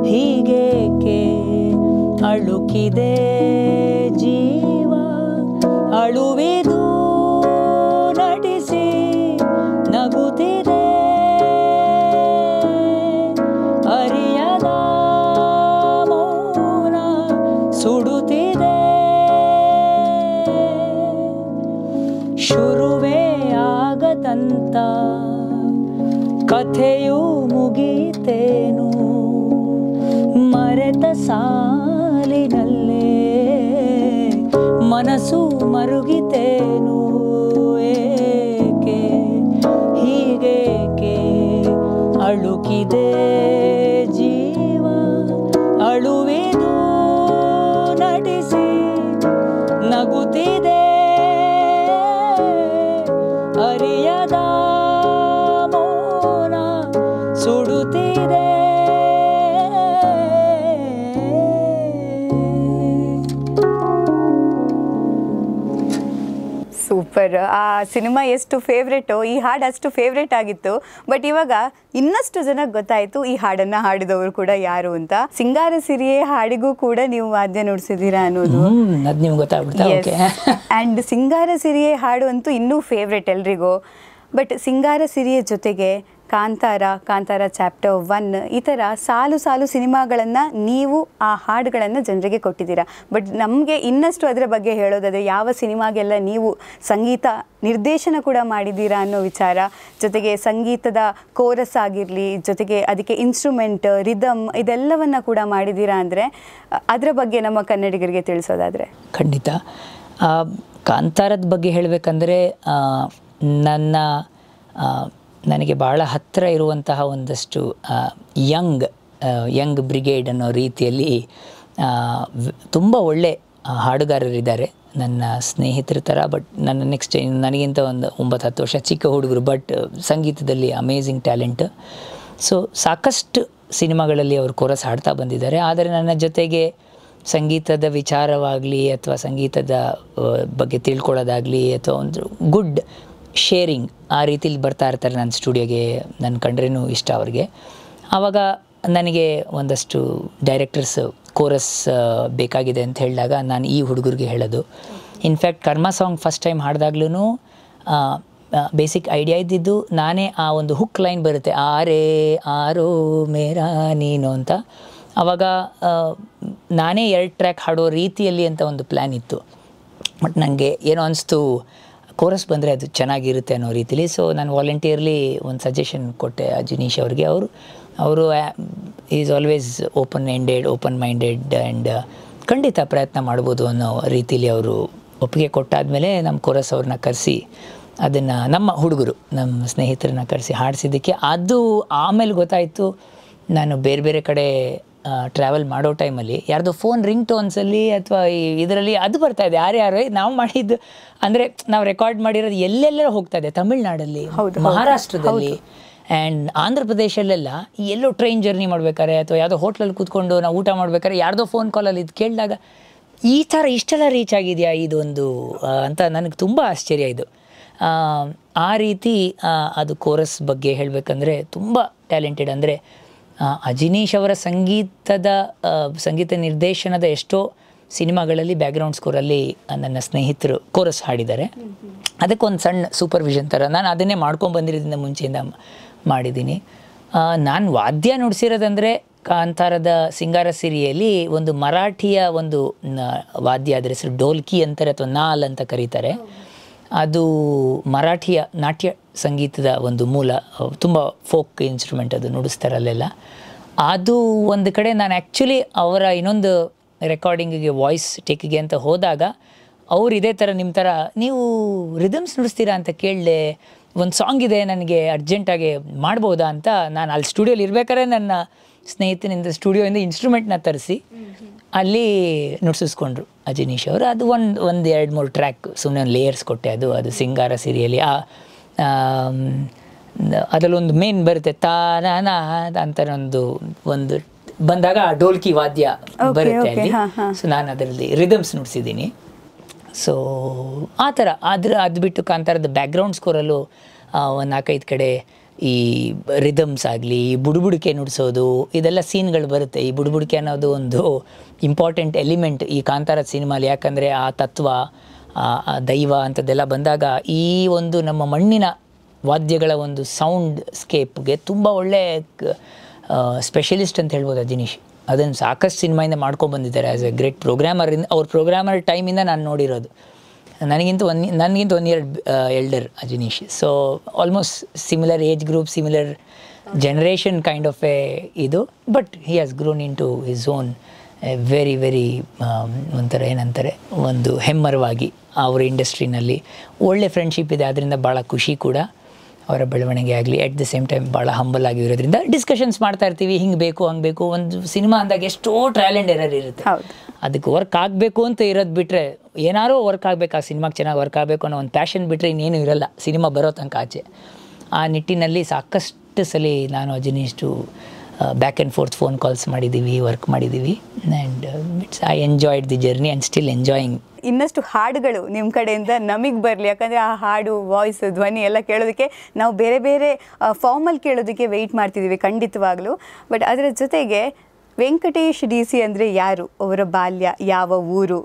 ಹೀಗೇಕೆ ಅಳುಕಿದೆ ಜೀವ, ಅಳುವಿದು ನಟಿಸಿ ನಗುತ್ತಿದೆ, ಅರಿಯದ ಮೌನ ಸುಡುತ್ತಿದೆ. ಶುರುವೇ ಆಗದಂತ ಕಥೆಯು ಮುಗೀತೇನು, ಮರೆತ ಸಾಲಿನಲ್ಲೇ ಮನಸ್ಸು ಮರುಗಿತೇನು ಏಕೆ ಹೀಗೇಕೆ ಅಳುಕಿದೆ ಜೀವ ಅಳುವಿದು ನಟಿಸಿ ನಗುತ್ತಿದೆ ಅರಿಯದ ಮೌನ ಸುಡುತ್ತಿದೆ. ಸೂಪರ್. ಆ ಸಿನಿಮಾ ಎಷ್ಟು ಫೇವ್ರೇಟು, ಈ ಹಾಡು ಅಷ್ಟು ಫೇವ್ರೇಟ್ ಆಗಿತ್ತು. ಬಟ್ ಇವಾಗ ಇನ್ನಷ್ಟು ಜನಕ್ಕೆ ಗೊತ್ತಾಯಿತು ಈ ಹಾಡನ್ನು ಹಾಡಿದವರು ಕೂಡ ಯಾರು ಅಂತ. ಸಿಂಗಾರ ಸಿರಿಯೇ ಹಾಡಿಗೂ ಕೂಡ ನೀವು ವಾದ್ಯ ನುಡಿಸಿದ್ದೀರಾ ಅನ್ನೋದು ಅದು ನಿಮ್ಗೆ ಗೊತ್ತಾಗ್ಬಿಡ್ತಾ? ಓಕೆ. ಆ್ಯಂಡ್ ಸಿಂಗಾರ ಸಿರಿಯೇ ಹಾಡು ಅಂತೂ ಇನ್ನೂ ಫೇವ್ರೇಟ್ ಎಲ್ರಿಗೂ. ಬಟ್ ಸಿಂಗಾರ ಸಿರಿಯ ಜೊತೆಗೆ ಕಾಂತಾರ ಚಾಪ್ಟರ್ 1 ಈ ಥರ ಸಾಲು ಸಿನಿಮಾಗಳನ್ನು ನೀವು ಆ ಹಾಡುಗಳನ್ನು ಜನರಿಗೆ ಕೊಟ್ಟಿದ್ದೀರಾ. ಬಟ್ ನಮಗೆ ಇನ್ನಷ್ಟು ಅದರ ಬಗ್ಗೆ ಹೇಳೋದಾದರೆ ಯಾವ ಸಿನಿಮಾಗೆಲ್ಲ ನೀವು ಸಂಗೀತ ನಿರ್ದೇಶನ ಕೂಡ ಮಾಡಿದ್ದೀರಾ ಅನ್ನೋ ವಿಚಾರ, ಜೊತೆಗೆ ಸಂಗೀತದ ಕೋರಸ್ ಆಗಿರಲಿ, ಜೊತೆಗೆ ಅದಕ್ಕೆ ಇನ್ಸ್ಟ್ರೂಮೆಂಟ್, ರಿದಮ್ ಇದೆಲ್ಲವನ್ನು ಕೂಡ ಮಾಡಿದ್ದೀರಾ ಅಂದರೆ ಅದರ ಬಗ್ಗೆ ನಮ್ಮ ಕನ್ನಡಿಗರಿಗೆ ತಿಳಿಸೋದಾದರೆ? ಖಂಡಿತ. ಕಾಂತಾರದ ಬಗ್ಗೆ ಹೇಳಬೇಕಂದ್ರೆ ನನಗೆ ಭಾಳ ಹತ್ತಿರ ಇರುವಂತಹ ಒಂದಷ್ಟು ಯಂಗ್ ಬ್ರಿಗೇಡ್ ಅನ್ನೋ ರೀತಿಯಲ್ಲಿ ತುಂಬ ಒಳ್ಳೆ ಹಾಡುಗಾರರಿದ್ದಾರೆ ನನ್ನ ಸ್ನೇಹಿತರ ಥರ. ಬಟ್ ನನ್ನ ನೆಕ್ಸ್ಟ್ ನನಗಿಂತ ಒಂದು 9-10 ವರ್ಷ ಚಿಕ್ಕ ಹುಡುಗರು, ಬಟ್ ಸಂಗೀತದಲ್ಲಿ ಅಮೇಝಿಂಗ್ ಟ್ಯಾಲೆಂಟ್. ಸೊ ಸಾಕಷ್ಟು ಸಿನಿಮಾಗಳಲ್ಲಿ ಅವರು ಕೋರಸ್ ಹಾಡ್ತಾ ಬಂದಿದ್ದಾರೆ. ಆದರೆ ನನ್ನ ಜೊತೆಗೆ ಸಂಗೀತದ ವಿಚಾರವಾಗಲಿ ಅಥವಾ ಸಂಗೀತದ ಬಗ್ಗೆ ತಿಳ್ಕೊಳ್ಳೋದಾಗಲಿ ಅಥವಾ ಒಂದು ಗುಡ್ ಶೇರಿಂಗ್ ಆ ರೀತಿಲಿ ಬರ್ತಾ ಇರ್ತಾರೆ ನನ್ನ ಸ್ಟುಡಿಯೋಗೆ. ನನ್ನ ಕಂಡ್ರೇನೂ ಇಷ್ಟ ಅವ್ರಿಗೆ. ಆವಾಗ ನನಗೆ ಒಂದಷ್ಟು ಡೈರೆಕ್ಟರ್ಸ್ ಕೋರಸ್ ಬೇಕಾಗಿದೆ ಅಂತ ಹೇಳಿದಾಗ ನಾನು ಈ ಹುಡುಗರಿಗೆ ಹೇಳೋದು. In fact Karma song first time ಹಾಡಿದಾಗ್ಲೂ ಬೇಸಿಕ್ ಐಡಿಯಾ ಇದ್ದಿದ್ದು ನಾನೇ. ಆ ಒಂದು ಹುಕ್ ಲೈನ್ ಬರುತ್ತೆ, ಆರೇ ಆರೋ ಮೇರಾ ನೀನು ಅಂತ. ಆವಾಗ ನಾನೇ 2 ಟ್ರ್ಯಾಕ್ ಹಾಡೋ ರೀತಿಯಲ್ಲಿ ಅಂತ ಒಂದು ಪ್ಲ್ಯಾನ್ ಇತ್ತು. ಬಟ್ ನನಗೆ ಏನೋ ಅನಿಸ್ತು ಕೋರಸ್ ಬಂದರೆ ಅದು ಚೆನ್ನಾಗಿರುತ್ತೆ ಅನ್ನೋ ರೀತಿಲಿ. ಸೊ ನಾನು ವಾಲಂಟಿಯರ್ಲಿ ಒಂದು ಸಜೆಷನ್ ಕೊಟ್ಟೆ ಅಜಿನೀಶ್ ಅವ್ರಿಗೆ. ಅವರು is always open minded and ಖಂಡಿತ ಪ್ರಯತ್ನ ಮಾಡ್ಬೋದು ಅನ್ನೋ ರೀತಿಲಿ ಅವರು ಒಪ್ಪಿಗೆ ಕೊಟ್ಟಾದಮೇಲೆ ನಮ್ಮ ಕೋರಸ್ ಅವ್ರನ್ನ ಕರೆಸಿ ಅದನ್ನು ನಮ್ಮ ಹುಡುಗರು ನಮ್ಮ ಸ್ನೇಹಿತರನ್ನ ಕರೆಸಿ ಹಾಡಿಸಿದ್ದಕ್ಕೆ ಅದು ಆಮೇಲೆ ಗೊತ್ತಾಯಿತು. ನಾನು ಬೇರೆ ಕಡೆ ಟ್ರಾವೆಲ್ ಮಾಡೋ ಟೈಮಲ್ಲಿ ಯಾರ್ದೋ ಫೋನ್ ರಿಂಗ್ ಟೋನ್ಸಲ್ಲಿ ಅಥವಾ ಇದರಲ್ಲಿ ಅದು ಬರ್ತಾಯಿದೆ, ಯಾರ್ಯಾರು ನಾವು ಮಾಡಿದ್ದು ಅಂದರೆ ನಾವು ರೆಕಾರ್ಡ್ ಮಾಡಿರೋದು ಎಲ್ಲೆಲ್ಲ ಹೋಗ್ತಾಯಿದೆ. ತಮಿಳ್ನಾಡಲ್ಲಿ, ಮಹಾರಾಷ್ಟ್ರದಲ್ಲಿ ಆ್ಯಂಡ್ ಆಂಧ್ರ ಪ್ರದೇಶಲ್ಲೆಲ್ಲ ಎಲ್ಲೋ ಟ್ರೈನ್ ಜರ್ನಿ ಮಾಡ್ಬೇಕಾದ್ರೆ ಅಥವಾ ಯಾವುದೋ ಹೋಟ್ಲಲ್ಲಿ ಕೂತ್ಕೊಂಡು ನಾವು ಊಟ ಮಾಡ್ಬೇಕಾದ್ರೆ ಯಾರ್ದೋ ಫೋನ್ ಕಾಲಲ್ಲಿ ಇದು ಕೇಳಿದಾಗ ಈ ಥರ ಇಷ್ಟೆಲ್ಲ ರೀಚ್ ಆಗಿದೆಯಾ ಇದೊಂದು ಅಂತ ನನಗೆ ತುಂಬ ಆಶ್ಚರ್ಯ ಇದು. ಆ ರೀತಿ ಅದು ಕೋರಸ್ ಬಗ್ಗೆ ಹೇಳಬೇಕಂದ್ರೆ ತುಂಬ ಟ್ಯಾಲೆಂಟೆಡ್. ಅಂದರೆ ಅಜಿನೀಶ್ ಅವರ ಸಂಗೀತ ನಿರ್ದೇಶನದ ಎಷ್ಟೋ ಸಿನಿಮಾಗಳಲ್ಲಿ ಬ್ಯಾಕ್ಗ್ರೌಂಡ್ ಸ್ಕೋರಲ್ಲಿ ನನ್ನ ಸ್ನೇಹಿತರು ಕೋರಸ್ ಹಾಡಿದ್ದಾರೆ. ಅದಕ್ಕೊಂದು ಸಣ್ಣ ಸೂಪರ್ವಿಷನ್ ಥರ ನಾನು ಅದನ್ನೇ ಮಾಡ್ಕೊಂಡು ಬಂದಿರೋದ್ರಿಂದ ಮುಂಚೆಯಿಂದ ಮಾಡಿದ್ದೀನಿ. ನಾನು ವಾದ್ಯ ನುಡಿಸಿರೋದಂದರೆ ಕಾಂತಾರದ ಸಿಂಗಾರ ಸಿರಿಯಲ್ಲಿ ಒಂದು ಮರಾಠಿಯ ಒಂದು ವಾದ್ಯ, ಅದರ ಹೆಸರು ಡೋಲ್ಕಿ ಅಂತಾರೆ ಅಥವಾ ನಾಲ್ ಅಂತ ಕರೀತಾರೆ. ಅದು ಮರಾಠಿಯ ನಾಟ್ಯ ಸಂಗೀತದ ಒಂದು ಮೂಲ, ತುಂಬ ಫೋಕ್ ಇನ್ಸ್ಟ್ರೂಮೆಂಟ್, ಅದು ನುಡಿಸ್ತಾರೆ ಅಲ್ಲೆಲ್ಲ. ಅದು ಒಂದು ಕಡೆ ನಾನು ಆ್ಯಕ್ಚುಲಿ ಅವರ ಇನ್ನೊಂದು ರೆಕಾರ್ಡಿಂಗಿಗೆ ವಾಯ್ಸ್ ಟೇಕಿಗೆ ಅಂತ ಹೋದಾಗ ಅವ್ರು ಇದೇ ಥರ ನಿಮ್ಮ ಥರ ನೀವು ರಿದಮ್ಸ್ ನುಡಿಸ್ತೀರಾ ಅಂತ ಕೇಳಲೆ, ಒಂದು ಸಾಂಗ್ ಇದೆ ನನಗೆ ಅರ್ಜೆಂಟಾಗಿ ಮಾಡ್ಬೋದಾ ಅಂತ. ನಾನು ಅಲ್ಲಿ ಸ್ಟುಡಿಯೋಲಿ ಇರ್ಬೇಕಾದ್ರೆ ನನ್ನ ಸ್ನೇಹಿತನಿಂದ ಸ್ಟುಡಿಯೋಯಿಂದ ಇನ್ಸ್ಟ್ರೂಮೆಂಟ್ನ ತರಿಸಿ ಅಲ್ಲಿ ನುಡಿಸಿಸ್ಕೊಂಡ್ರು ಅಜಿನೀಶ್ ಅವರು. ಅದು ಒಂದು 2-3 ಟ್ರ್ಯಾಕ್ ಸುಮ್ಮನೆ ಒಂದು ಲೇಯರ್ಸ್ ಕೊಟ್ಟೆ. ಅದು ಸಿಂಗಾರ ಸಿರಿಯಲ್ಲಿ ಅದರಲ್ಲೊಂದು ಮೇನ್ ಬರುತ್ತೆ ತಾನ ಅಂತ ಒಂದು ಬಂದಾಗ ಡೋಲ್ಕಿ ವಾದ್ಯ ಬರುತ್ತೆ ಅಲ್ಲಿ. ಸೊ ನಾನು ಅದರಲ್ಲಿ ರಿದಮ್ಸ್ ನುಡಿಸಿದ್ದೀನಿ. ಸೊ ಆ ಥರ ಅದು ಬಿಟ್ಟು ಕಾಂತಾರದ ಬ್ಯಾಕ್ಗ್ರೌಂಡ್ ಸ್ಕೋರಲ್ಲೂ ಒಂದು 4-5 ಕಡೆ ಈ ರಿದಮ್ಸ್ ಆಗಲಿ, ಬುಡುಬುಡಿಕೆ ನುಡಿಸೋದು, ಇದೆಲ್ಲ ಸೀನ್ಗಳು ಬರುತ್ತೆ. ಈ ಬುಡುಬುಡಿಕೆ ಅನ್ನೋದು ಒಂದು ಇಂಪಾರ್ಟೆಂಟ್ ಎಲಿಮೆಂಟ್ ಈ ಕಾಂತಾರದ ಸಿನಿಮಾಲಿ. ಯಾಕಂದರೆ ಆ ತತ್ವ, ಆ ದೈವ ಅಂಥದ್ದೆಲ್ಲ ಬಂದಾಗ ಈ ಒಂದು ನಮ್ಮ ಮಣ್ಣಿನ ವಾದ್ಯಗಳ ಒಂದು ಸೌಂಡ್ ಸ್ಕೇಪ್ಗೆ ತುಂಬ ಒಳ್ಳೆ ಸ್ಪೆಷಲಿಸ್ಟ್ ಅಂತ ಹೇಳ್ಬೋದು ಅಜಿನೀಶ್. ಅದನ್ನು ಸಾಕಷ್ಟು ಸಿನಿಮಾಯಿಂದ ಮಾಡ್ಕೊಂಡು ಬಂದಿದ್ದಾರೆ ಆ್ಯಸ್ ಎ ಗ್ರೇಟ್ ಪ್ರೋಗ್ರಾಮರ್. ಅವ್ರ ಪ್ರೋಗ್ರಾಮರ್ ಟೈಮಿಂದ ನಾನು ನೋಡಿರೋದು. ನನಗಿಂತ 1 year elder Ajaneesh. So almost similar age group, similar generation kind of a ಇದು. But he has grown into his own very very ಒಂಥರ ಏನಂತಾರೆ ಒಂದು ಹೆಮ್ಮರವಾಗಿ ಅವರ ಇಂಡಸ್ಟ್ರಿನಲ್ಲಿ ಒಳ್ಳೆ ಫ್ರೆಂಡ್ಶಿಪ್ ಇದೆ. ಅದರಿಂದ ಭಾಳ ಖುಷಿ ಕೂಡ ಅವರ ಬೆಳವಣಿಗೆ ಆಗಲಿ. ಎಟ್ ದ ಸೇಮ್ ಟೈಮ್ ಭಾಳ ಹಂಬಲ್ ಆಗಿರೋದ್ರಿಂದ ಡಿಸ್ಕಷನ್ಸ್ ಮಾಡ್ತಾ ಇರ್ತೀವಿ, ಹಿಂಗೆ ಬೇಕು ಹಂಗೆ ಬೇಕು. ಒಂದು ಸಿನಿಮಾ ಅಂದಾಗ ಎಷ್ಟೋ ಟ್ರಯಲ್ ಆ್ಯಂಡ್ ಎರರ್ ಇರುತ್ತೆ. ಅದಕ್ಕೆ ವರ್ಕ್ ಆಗಬೇಕು ಅಂತ ಇರೋದು ಬಿಟ್ಟರೆ, ಏನಾರೋ ವರ್ಕ್ ಆಗಬೇಕು, ಆ ಸಿನಿಮಾಗೆ ಚೆನ್ನಾಗಿ ವರ್ಕ್ ಆಗಬೇಕು ಅನ್ನೋ ಒಂದು ಪ್ಯಾಷನ್ ಬಿಟ್ಟರೆ ಇನ್ನೇನು ಇರೋಲ್ಲ ಸಿನಿಮಾ ಬರೋ ತನಕ ಆಚೆ. ಆ ನಿಟ್ಟಿನಲ್ಲಿ ಸಾಕಷ್ಟು ಸಲ ನಾನು ಅಜನೀಷ್ಟು back and forth phone calls ಮಾಡಿದ್ದೀವಿ, ವರ್ಕ್ ಮಾಡಿದ್ದೀವಿ. And I enjoyed the journey and still enjoying. ಇನ್ನಷ್ಟು ಹಾಡುಗಳು ನಿಮ್ಮ ಕಡೆಯಿಂದ ನಮಗೆ ಬರಲಿ, ಯಾಕಂದರೆ ಆ ಹಾಡು ವಾಯ್ಸ್ ಧ್ವನಿ ಎಲ್ಲ ಕೇಳೋದಕ್ಕೆ ನಾವು ಬೇರೆ ಬೇರೆ ಫಾರ್ಮಲ್ಲಿ ಕೇಳೋದಕ್ಕೆ ವೆಯ್ಟ್ ಮಾಡ್ತಿದ್ದೀವಿ ಖಂಡಿತವಾಗ್ಲೂ. ಬಟ್ ಅದರ ಜೊತೆಗೆ ವೆಂಕಟೇಶ್ DC ಅಂದರೆ ಯಾರು, ಅವರ ಬಾಲ್ಯ, ಯಾವ ಊರು,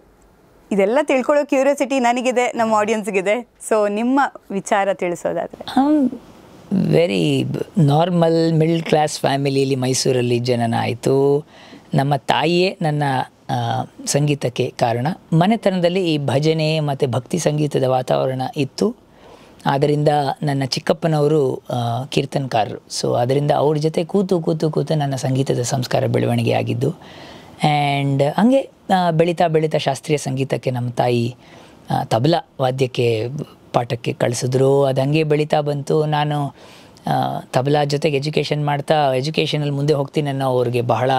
ಇದೆಲ್ಲ ತಿಳ್ಕೊಳ್ಳೋ ಕ್ಯೂರಿಯಾಸಿಟಿ ನನಗಿದೆ, ನಮ್ಮ ಆಡಿಯನ್ಸ್ಗಿದೆ. ಸೊ ನಿಮ್ಮ ವಿಚಾರ ತಿಳಿಸೋದಾದರೆ. ವೆರಿ ನಾರ್ಮಲ್ ಮಿಡ್ಲ್ ಕ್ಲಾಸ್ ಫ್ಯಾಮಿಲಿಯಲ್ಲಿ ಮೈಸೂರಲ್ಲಿ ಜನನ ಆಯಿತು. ನಮ್ಮ ತಾಯಿಯೇ ನನ್ನ ಸಂಗೀತಕ್ಕೆ ಕಾರಣ. ಮನೆತನದಲ್ಲಿ ಈ ಭಜನೆ ಮತ್ತು ಭಕ್ತಿ ಸಂಗೀತದ ವಾತಾವರಣ ಇತ್ತು. ಆದ್ದರಿಂದ ನನ್ನ ಚಿಕ್ಕಪ್ಪನವರು ಕೀರ್ತನಕಾರರು. ಸೊ ಅದರಿಂದ ಅವ್ರ ಜೊತೆ ಕೂತು ಕೂತು ಕೂತು ನನ್ನ ಸಂಗೀತದ ಸಂಸ್ಕಾರ ಬೆಳವಣಿಗೆ ಆಗಿದ್ದು. ಆ್ಯಂಡ್ ಹಂಗೆ ಬೆಳೀತಾ ಬೆಳೀತಾ ಶಾಸ್ತ್ರೀಯ ಸಂಗೀತಕ್ಕೆ ನಮ್ಮ ತಾಯಿ ತಬಲಾ ವಾದ್ಯಕ್ಕೆ ಪಾಠಕ್ಕೆ ಕಳಿಸಿದ್ರು. ಅದು ಹಂಗೆ ಬೆಳೀತಾ ಬಂತು. ನಾನು ತಬಲಾ ಜೊತೆಗೆ ಎಜುಕೇಷನ್ ಮಾಡ್ತಾ ಎಜುಕೇಷನಲ್ಲಿ ಮುಂದೆ ಹೋಗ್ತೀನಿ ಅನ್ನೋ ಅವ್ರಿಗೆ ಬಹಳ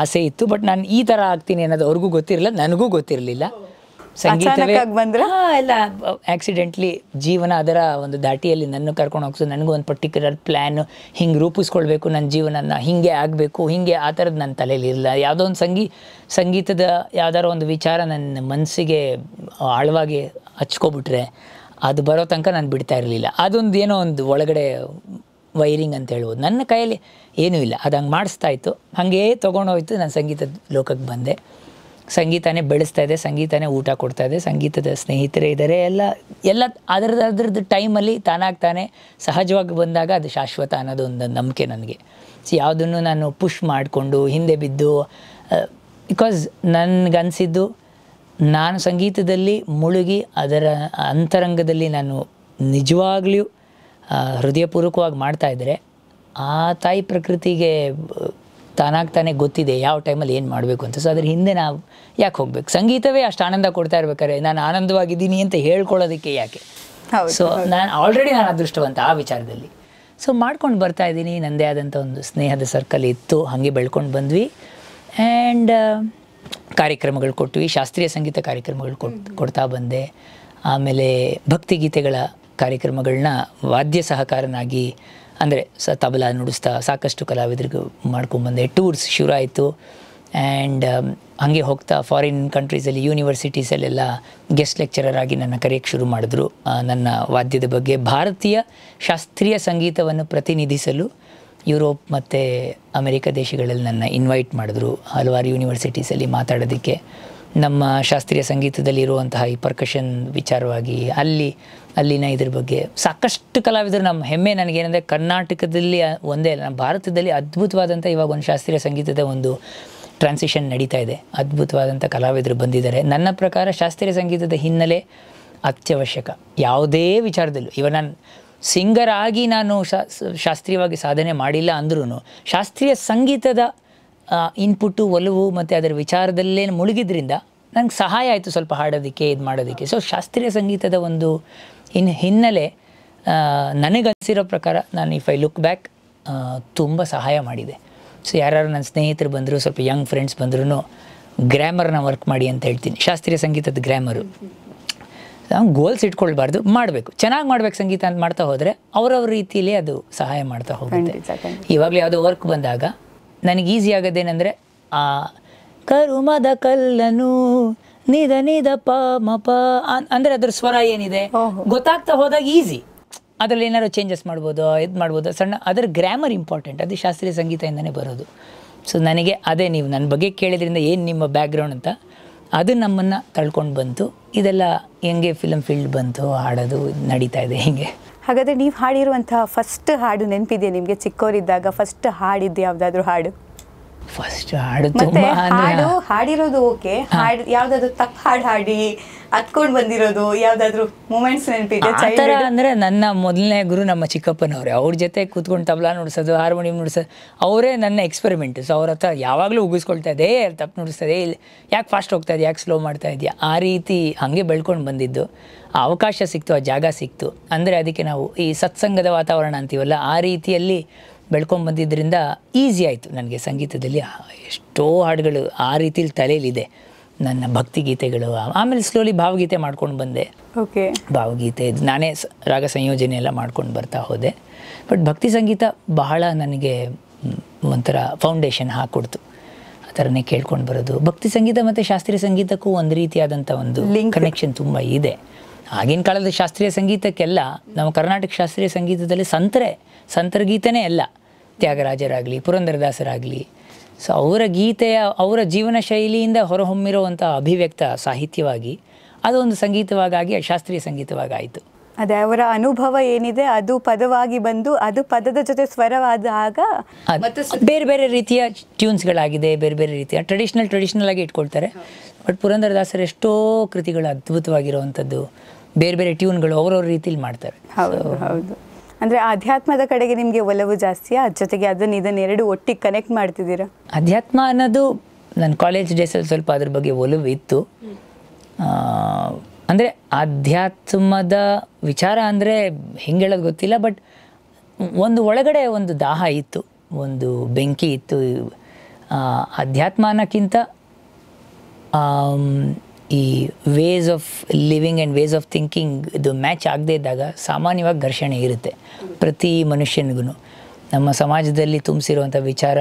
ಆಸೆ ಇತ್ತು. ಬಟ್ ನಾನು ಈ ಥರ ಆಗ್ತೀನಿ ಅನ್ನೋದು ಅವ್ರಿಗೂ ಗೊತ್ತಿರಲಿಲ್ಲ, ನನಗೂ ಗೊತ್ತಿರಲಿಲ್ಲ. ಸಂಗೀತವೇ ಎಲ್ಲ ಆಕ್ಸಿಡೆಂಟ್ಲಿ ಜೀವನ ಅದರ ಒಂದು ದಾಟಿಯಲ್ಲಿ ನನ್ನ ಕರ್ಕೊಂಡು ಹೋಗ್ತು. ನನಗೂ ಒಂದು ಪರ್ಟಿಕ್ಯುಲರ್ ಪ್ಲ್ಯಾನು, ಹಿಂಗೆ ರೂಪಿಸ್ಕೊಳ್ಬೇಕು ನನ್ನ ಜೀವನನ, ಹೀಗೆ ಆಗಬೇಕು, ಹೀಗೆ ಆ ಥರದ್ದು ನನ್ನ ತಲೆಯಲ್ಲಿ ಇರಲಿಲ್ಲ. ಯಾವುದೋ ಒಂದು ಸಂಗೀತದ ಯಾವ್ದಾರೋ ಒಂದು ವಿಚಾರ ನನ್ನ ಮನಸ್ಸಿಗೆ ಆಳವಾಗಿ ಹಚ್ಕೊಬಿಟ್ರೆ ಅದು ಬರೋ ತನಕ ನಾನು ಬಿಡ್ತಾ ಇರಲಿಲ್ಲ. ಅದೊಂದು ಏನೋ ಒಂದು ಒಳಗಡೆ ವೈರಿಂಗ್ ಅಂತ ಹೇಳ್ಬೋದು. ನನ್ನ ಕೈಯಲ್ಲಿ ಏನೂ ಇಲ್ಲ, ಅದು ಹಂಗೆ ಮಾಡಿಸ್ತಾ ಇತ್ತು. ಹಾಗೇ ತೊಗೊಂಡೋಯ್ತು. ನಾನು ಸಂಗೀತದ ಲೋಕಕ್ಕೆ ಬಂದೆ. ಸಂಗೀತನೇ ಬೆಳೆಸ್ತಾ ಇದೆ, ಸಂಗೀತನೇ ಊಟ ಕೊಡ್ತಾ ಇದೆ, ಸಂಗೀತದ ಸ್ನೇಹಿತರೇ ಇದ್ದಾರೆ. ಎಲ್ಲ ಅದರದ್ದು ಟೈಮಲ್ಲಿ ತಾನಾಗ್ತಾನೆ ಸಹಜವಾಗಿ ಬಂದಾಗ ಅದು ಶಾಶ್ವತ ಅನ್ನೋದು ಒಂದು ನಂಬಿಕೆ ನನಗೆ. ಸೊ ಯಾವುದನ್ನು ನಾನು ಪುಷ್ ಮಾಡಿಕೊಂಡು ಹಿಂದೆ ಬಿದ್ದು, ಬಿಕಾಸ್ ನನಗನ್ಸಿದ್ದು ನಾನು ಸಂಗೀತದಲ್ಲಿ ಮುಳುಗಿ ಅದರ ಅಂತರಂಗದಲ್ಲಿ ನಾನು ನಿಜವಾಗ್ಲೂ ಹೃದಯಪೂರ್ವಕವಾಗಿ ಮಾಡ್ತಾಯಿದ್ರೆ ಆ ತಾಯಿ ಪ್ರಕೃತಿಗೆ ತಾನಾಗ್ತಾನೆ ಗೊತ್ತಿದೆ ಯಾವ ಟೈಮಲ್ಲಿ ಏನು ಮಾಡಬೇಕು ಅಂತ. ಸೊ ಅದ್ರ ಹಿಂದೆ ನಾವು ಯಾಕೆ ಹೋಗ್ಬೇಕು? ಸಂಗೀತವೇ ಅಷ್ಟು ಆನಂದ ಕೊಡ್ತಾ ಇರ್ಬೇಕಾದ್ರೆ ನಾನು ಆನಂದವಾಗಿದ್ದೀನಿ ಅಂತ ಹೇಳ್ಕೊಳ್ಳೋದಕ್ಕೆ ಯಾಕೆ? ಸೊ ನಾನು ಅದೃಷ್ಟವಂತ ಆ ವಿಚಾರದಲ್ಲಿ. ಸೊ ಮಾಡ್ಕೊಂಡು ಬರ್ತಾ ಇದ್ದೀನಿ. ನನ್ನದೇ ಆದಂಥ ಒಂದು ಸ್ನೇಹದ ಸರ್ಕಲ್ ಇತ್ತು, ಹಾಗೆ ಬೆಳ್ಕೊಂಡು ಬಂದ್ವಿ. ಆ್ಯಂಡ್ ಕಾರ್ಯಕ್ರಮಗಳು ಕೊಟ್ವಿ, ಶಾಸ್ತ್ರೀಯ ಸಂಗೀತ ಕಾರ್ಯಕ್ರಮಗಳು ಕೊಡ್ತಾ ಬಂದೆ. ಆಮೇಲೆ ಭಕ್ತಿಗೀತೆಗಳ ಕಾರ್ಯಕ್ರಮಗಳನ್ನ ವಾದ್ಯ ಸಹಕಾರನಾಗಿ ಅಂದರೆ ತಬಲಾ ನುಡಿಸ್ತಾ ಸಾಕಷ್ಟು ಕಲಾವಿದರಿಗೂ ಮಾಡ್ಕೊಂಬಂದೆ. ಟೂರ್ಸ್ ಶುರು ಆಯಿತು. ಆ್ಯಂಡ್ ಹಾಗೆ ಹೋಗ್ತಾ ಫಾರಿನ್ ಕಂಟ್ರೀಸಲ್ಲಿ ಯೂನಿವರ್ಸಿಟೀಸಲ್ಲೆಲ್ಲ ಗೆಸ್ಟ್ ಲೆಕ್ಚರರ್ ಆಗಿ ನನ್ನ ಕರೆಯೋಕ್ಕೆ ಶುರು ಮಾಡಿದ್ರು. ನನ್ನ ವಾದ್ಯದ ಬಗ್ಗೆ ಭಾರತೀಯ ಶಾಸ್ತ್ರೀಯ ಸಂಗೀತವನ್ನು ಪ್ರತಿನಿಧಿಸಲು ಯುರೋಪ್ ಮತ್ತು ಅಮೆರಿಕ ದೇಶಗಳಲ್ಲಿ ನನ್ನ ಇನ್ವೈಟ್ ಮಾಡಿದ್ರು ಹಲವಾರು ಯೂನಿವರ್ಸಿಟೀಸಲ್ಲಿ ಮಾತಾಡೋದಕ್ಕೆ. ನಮ್ಮ ಶಾಸ್ತ್ರೀಯ ಸಂಗೀತದಲ್ಲಿ ಇರುವಂತಹ ಈ ಪರ್ಕಷನ್ ವಿಚಾರವಾಗಿ ಅಲ್ಲಿನ ಇದ್ರ ಬಗ್ಗೆ ಸಾಕಷ್ಟು ಕಲಾವಿದರು. ನಮ್ಮ ಹೆಮ್ಮೆ ನನಗೇನೆಂದರೆ ಕರ್ನಾಟಕದಲ್ಲಿ ಒಂದೇ ಅಲ್ಲ, ನಮ್ಮ ಭಾರತದಲ್ಲಿ ಅದ್ಭುತವಾದಂಥ ಇವಾಗ ಒಂದು ಶಾಸ್ತ್ರೀಯ ಸಂಗೀತದ ಒಂದು ಟ್ರಾನ್ಸಿಷನ್ ನಡೀತಾ ಇದೆ. ಅದ್ಭುತವಾದಂಥ ಕಲಾವಿದರು ಬಂದಿದ್ದಾರೆ. ನನ್ನ ಪ್ರಕಾರ ಶಾಸ್ತ್ರೀಯ ಸಂಗೀತದ ಹಿನ್ನೆಲೆ ಅತ್ಯವಶ್ಯಕ ಯಾವುದೇ ವಿಚಾರದಲ್ಲೂ. ಇವಾಗ ನಾನು ಸಿಂಗರ್ ಆಗಿ ನಾನು ಶಾಸ್ತ್ರೀಯವಾಗಿ ಸಾಧನೆ ಮಾಡಿಲ್ಲ ಅಂದ್ರೂ ಶಾಸ್ತ್ರೀಯ ಸಂಗೀತದ ಇನ್ಪುಟ್ಟು, ಒಲವು ಮತ್ತು ಅದರ ವಿಚಾರದಲ್ಲೇ ಮುಳುಗಿದ್ರಿಂದ ನಂಗೆ ಸಹಾಯ ಆಯಿತು ಸ್ವಲ್ಪ ಹಾಡೋದಕ್ಕೆ, ಇದು ಮಾಡೋದಕ್ಕೆ. ಸೊ ಶಾಸ್ತ್ರೀಯ ಸಂಗೀತದ ಒಂದು ಹಿನ್ನೆಲೆ ನನಗನ್ಸಿರೋ ಪ್ರಕಾರ ನಾನು ಇಫ್ ಐ ಲುಕ್ ಬ್ಯಾಕ್ ತುಂಬ ಸಹಾಯ ಮಾಡಿದೆ. ಸೊ ಯಾರು ನನ್ನ ಸ್ನೇಹಿತರು ಬಂದರು, ಸ್ವಲ್ಪ ಯಂಗ್ ಫ್ರೆಂಡ್ಸ್ ಬಂದ್ರೂ ಗ್ರಾಮರ್ನ ವರ್ಕ್ ಮಾಡಿ ಅಂತ ಹೇಳ್ತೀನಿ. ಶಾಸ್ತ್ರೀಯ ಸಂಗೀತದ ಗ್ರಾಮರು ಗೋಲ್ಸ್ ಇಟ್ಕೊಳ್ಬಾರ್ದು, ಮಾಡಬೇಕು, ಚೆನ್ನಾಗಿ ಮಾಡ್ಬೇಕು ಸಂಗೀತ ಅಂತ ಮಾಡ್ತಾ ಹೋದರೆ ಅವರವ್ರ ರೀತಿಯಲ್ಲಿ ಅದು ಸಹಾಯ ಮಾಡ್ತಾ ಹೋಗುತ್ತೆ. ಇವಾಗಲೂ ಯಾವುದೋ ವರ್ಕ್ ಬಂದಾಗ ನನಗೆ ಈಸಿ ಆಗೋದೇನೆಂದರೆ ಆ ಕರುಮದ ಕಲ್ಲನು ನಿದ ನಿದ ಪ ಮ ಪ ಅಂದರೆ ಅದ್ರ ಸ್ವರ ಏನಿದೆ ಗೊತ್ತಾಗ್ತಾ ಹೋದಾಗ ಈಸಿ. ಅದರಲ್ಲಿ ಏನಾದ್ರು ಚೇಂಜಸ್ ಮಾಡ್ಬೋದು, ಇದು ಮಾಡ್ಬೋದು, ಸಣ್ಣ ಅದರ ಗ್ರಾಮರ್ ಇಂಪಾರ್ಟೆಂಟ್. ಅದು ಶಾಸ್ತ್ರೀಯ ಸಂಗೀತದಿಂದನೇ ಬರೋದು. ಸೊ ನನಗೆ ಅದೇ ನೀವು ನನ್ನ ಬಗ್ಗೆ ಕೇಳಿದ್ರಿಂದ ಏನು ನಿಮ್ಮ ಬ್ಯಾಕ್ಗ್ರೌಂಡ್ ಅಂತ ಅದು ನಮ್ಮನ್ನು ತಳ್ಕೊಂಡು ಬಂತು. ಇದೆಲ್ಲ ಹೆಂಗೆ ಫಿಲಮ್ ಫೀಲ್ಡ್ ಬಂತು, ಹಾಡೋದು ನಡೀತಾ ಇದೆ ಹೀಗೆ. ಹಾಗಾದರೆ ನೀವು ಹಾಡಿರುವಂತಹ ಫಸ್ಟ್ ಹಾಡು ನೆನಪಿದೆಯಾ ನಿಮಗೆ? ಚಿಕ್ಕವರಿದ್ದಾಗ ಫಸ್ಟ್ ಹಾಡಿದ್ದು ಯಾವುದಾದ್ರೂ ಹಾಡು? ಫಸ್ಟ್ ಹಾಡು ಮತ್ತೆ ತುಂಬ ಹಾಡು ಹಾಡಿರೋದು ಓಕೆ, ಹಾಡು ಯಾವ್ದಾದ್ರು ತಪ್ಪು ಹಾಡು ಹಾಡಿ ಹತ್ಕೊಂಡು ಬಂದಿರೋದು ಯಾವ್ದಾದ್ರು ಮೂಮೆಂಟ್ಸ್ ನೆನಪಿದೆ? ಆ ಥರ ಅಂದರೆ ನನ್ನ ಮೊದಲನೇ ಗುರು ನಮ್ಮ ಚಿಕ್ಕಪ್ಪನವ್ರೆ. ಅವ್ರ ಜೊತೆ ಕೂತ್ಕೊಂಡು ತಬಲಾ ನುಡಿಸೋದು, ಹಾರ್ಮೋನಿಯಂ ನುಡಿಸೋದು ಅವರೇ ನನ್ನ ಎಕ್ಸ್ಪೆರಿಮೆಂಟ್. ಸೊ ಅವ್ರ ಹತ್ರ ಯಾವಾಗಲೂ ಉಗಿಸ್ಕೊಳ್ತಾ ಇದ್ದೆ, ತಪ್ಪು ನುಡಿಸ್ತದೆ, ಇಲ್ಲಿ ಯಾಕೆ ಫಾಸ್ಟ್ ಹೋಗ್ತಾ ಇದೆಯಾ, ಯಾಕೆ ಸ್ಲೋ ಮಾಡ್ತಾ ಇದೆಯಾ, ಆ ರೀತಿ ಹಾಗೆ ಬೆಳ್ಕೊಂಡು ಬಂದಿದ್ದು. ಆ ಅವಕಾಶ ಸಿಕ್ತು, ಆ ಜಾಗ ಸಿಕ್ತು ಅಂದರೆ ಅದಕ್ಕೆ ನಾವು ಈ ಸತ್ಸಂಗದ ವಾತಾವರಣ ಅಂತೀವಲ್ಲ, ಆ ರೀತಿಯಲ್ಲಿ ಬೆಳ್ಕೊಂಡು ಬಂದಿದ್ದರಿಂದ ಈಸಿ ಆಯಿತು ನನಗೆ ಸಂಗೀತದಲ್ಲಿ. ಎಷ್ಟೋ ಹಾಡುಗಳು ಆ ರೀತಿಲಿ ತಲೆಯಲ್ಲಿದೆ, ನನ್ನ ಭಕ್ತಿಗೀತೆಗಳು. ಆಮೇಲೆ ಸ್ಲೋಲಿ ಭಾವಗೀತೆ ಮಾಡ್ಕೊಂಡು ಬಂದೆ. ಓಕೆ, ಭಾವಗೀತೆ ನಾನೇ ರಾಗ ಸಂಯೋಜನೆ ಎಲ್ಲ ಮಾಡ್ಕೊಂಡು ಬರ್ತಾ ಹೋದೆ. ಬಟ್ ಭಕ್ತಿ ಸಂಗೀತ ಬಹಳ ನನಗೆ ಒಂಥರ ಫೌಂಡೇಶನ್ ಹಾಕ್ಕೊಡ್ತು. ಆ ಥರನೇ ಕೇಳ್ಕೊಂಡು ಬರೋದು. ಭಕ್ತಿ ಸಂಗೀತ ಮತ್ತು ಶಾಸ್ತ್ರೀಯ ಸಂಗೀತಕ್ಕೂ ಒಂದು ರೀತಿಯಾದಂಥ ಒಂದು ಕನೆಕ್ಷನ್ ತುಂಬ ಇದೆ. ಆಗಿನ ಕಾಲದ ಶಾಸ್ತ್ರೀಯ ಸಂಗೀತಕ್ಕೆಲ್ಲ ನಮ್ಮ ಕರ್ನಾಟಕ ಶಾಸ್ತ್ರೀಯ ಸಂಗೀತದಲ್ಲಿ ಸಂತರ ಗೀತೆನೇ ಎಲ್ಲ, ತ್ಯಾಗರಾಜರಾಗಲಿ, ಪುರಂದರದಾಸರಾಗಲಿ. ಸೊ ಅವರ ಗೀತೆಯ, ಅವರ ಜೀವನ ಶೈಲಿಯಿಂದ ಹೊರಹೊಮ್ಮಿರುವಂಥ ಅಭಿವ್ಯಕ್ತ ಸಾಹಿತ್ಯವಾಗಿ ಅದೊಂದು ಸಂಗೀತವಾಗಿ ಶಾಸ್ತ್ರೀಯ ಸಂಗೀತವಾಗಾಯಿತು. ಅದೇ ಅವರ ಅನುಭವ ಏನಿದೆ ಅದು ಪದವಾಗಿ ಬಂದು ಅದು ಪದದ ಜೊತೆ ಸ್ವರವಾದಾಗ ಬೇರೆ ಬೇರೆ ರೀತಿಯ ಟ್ಯೂನ್ಸ್ಗಳಾಗಿದೆ, ಬೇರೆ ಬೇರೆ ರೀತಿಯ ಟ್ರೆಡಿಷ್ನಲ್ ಆಗಿ ಇಟ್ಕೊಳ್ತಾರೆ. ಬಟ್ ಪುರಂದರದಾಸರ ಎಷ್ಟೋ ಕೃತಿಗಳು ಅದ್ಭುತವಾಗಿರುವಂಥದ್ದು, ಬೇರೆ ಬೇರೆ ಟ್ಯೂನ್ಗಳು ಅವ್ರವ್ರ ರೀತಿಲಿ ಮಾಡ್ತಾರೆ. ಹೌದು ಹೌದು. ಅಂದರೆ ಆಧ್ಯಾತ್ಮದ ಕಡೆಗೆ ನಿಮಗೆ ಒಲವು ಜಾಸ್ತಿಯಾ, ಅದ್ರ ಜೊತೆಗೆ ಇದನ್ನೆರಡು ಒಟ್ಟಿಗೆ ಕನೆಕ್ಟ್ ಮಾಡ್ತಿದ್ದೀರಾ? ಅಧ್ಯಾತ್ಮ ಅನ್ನೋದು ನನ್ನ ಕಾಲೇಜ್ ಡೇಸಲ್ಲಿ ಸ್ವಲ್ಪ ಅದ್ರ ಬಗ್ಗೆ ಒಲವು ಇತ್ತು. ಅಂದರೆ ಆಧ್ಯಾತ್ಮದ ವಿಚಾರ ಅಂದರೆ ಹೆಂಗೆ ಹೇಳೋದು ಗೊತ್ತಿಲ್ಲ, ಬಟ್ ಒಂದು ಒಳಗಡೆ ಒಂದು ದಾಹ ಇತ್ತು, ಒಂದು ಬೆಂಕಿ ಇತ್ತು. ಅಧ್ಯಾತ್ಮ ಅನ್ನೋಕ್ಕಿಂತ ಈ ways of living and ways of thinking ಇದು ಮ್ಯಾಚ್ ಆಗದೇ ಇದ್ದಾಗ ಸಾಮಾನ್ಯವಾಗಿ ಘರ್ಷಣೆ ಇರುತ್ತೆ ಪ್ರತಿ ಮನುಷ್ಯನಿಗೂ. ನಮ್ಮ ಸಮಾಜದಲ್ಲಿ ತುಂಬಿಸಿರುವಂಥ ವಿಚಾರ,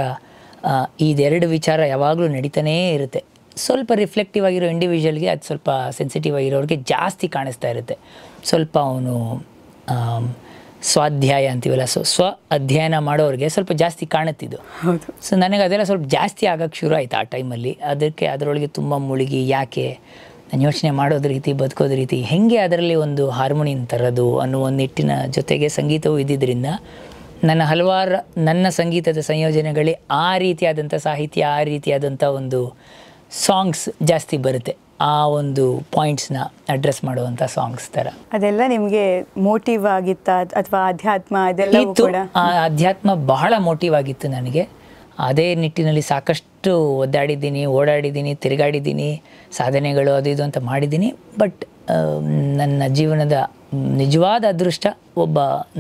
ಇದೆರಡು ವಿಚಾರ ಯಾವಾಗಲೂ ನಡೀತಾನೇ ಇರುತ್ತೆ. ಸ್ವಲ್ಪ ರಿಫ್ಲೆಕ್ಟಿವ್ ಆಗಿರೋ ಇಂಡಿವಿಜುವಲ್ಗೆ ಅದು ಸ್ವಲ್ಪ ಸೆನ್ಸಿಟಿವ್ ಆಗಿರೋರಿಗೆ ಜಾಸ್ತಿ ಕಾಣಿಸ್ತಾ ಇರುತ್ತೆ. ಸ್ವಲ್ಪ ಅವನು ಸ್ವಾಧ್ಯಾಯ ಅಂತೀವಲ್ಲ, ಸ್ವ ಅಧ್ಯಯನ ಮಾಡೋರಿಗೆ ಸ್ವಲ್ಪ ಜಾಸ್ತಿ ಕಾಣುತ್ತಿದ್ದು. ಸೊ ನನಗೆ ಅದೆಲ್ಲ ಸ್ವಲ್ಪ ಜಾಸ್ತಿ ಆಗೋಕ್ಕೆ ಶುರು ಆಯಿತು ಆ ಟೈಮಲ್ಲಿ. ಅದರೊಳಗೆ ತುಂಬ ಮುಳುಗಿ, ಯಾಕೆ ನಾನು ಯೋಚನೆ ಮಾಡೋದು ರೀತಿ, ಬದುಕೋದು ರೀತಿ, ಹೇಗೆ ಅದರಲ್ಲಿ ಒಂದು ಹಾರ್ಮೋನಿಯಂ ತರೋದು ಅನ್ನೋ ಒಂದು ನಿಟ್ಟಿನ ಜೊತೆಗೆ ಸಂಗೀತವೂ ಇದ್ದಿದ್ದರಿಂದ ನನ್ನ ಸಂಗೀತದ ಸಂಯೋಜನೆಗಳೇ ಆ ರೀತಿಯಾದಂಥ ಸಾಹಿತ್ಯ, ಆ ರೀತಿಯಾದಂಥ ಒಂದು ಸಾಂಗ್ಸ್ ಜಾಸ್ತಿ ಬರುತ್ತೆ. ಆ ಒಂದು ಪಾಯಿಂಟ್ಸ್ನ ಅಡ್ರೆಸ್ ಮಾಡುವಂಥ ಸಾಂಗ್ಸ್ ಥರ. ಅದೆಲ್ಲ ನಿಮಗೆ ಮೋಟಿವ್ ಆಗಿತ್ತ ಅಥವಾ ಅಧ್ಯಾತ್ಮ ಅದೆಲ್ಲ ಕೂಡ? ಅಧ್ಯಾತ್ಮ ಬಹಳ ಮೋಟಿವ್ ಆಗಿತ್ತು ನನಗೆ. ಅದೇ ನಿಟ್ಟಿನಲ್ಲಿ ಸಾಕಷ್ಟು ಒದ್ದಾಡಿದ್ದೀನಿ, ಓಡಾಡಿದ್ದೀನಿ, ತಿರುಗಾಡಿದ್ದೀನಿ, ಸಾಧನೆಗಳು ಅದು ಇದು ಅಂತ ಮಾಡಿದ್ದೀನಿ. ಬಟ್ ನನ್ನ ಜೀವನದ ನಿಜವಾದ ಅದೃಷ್ಟ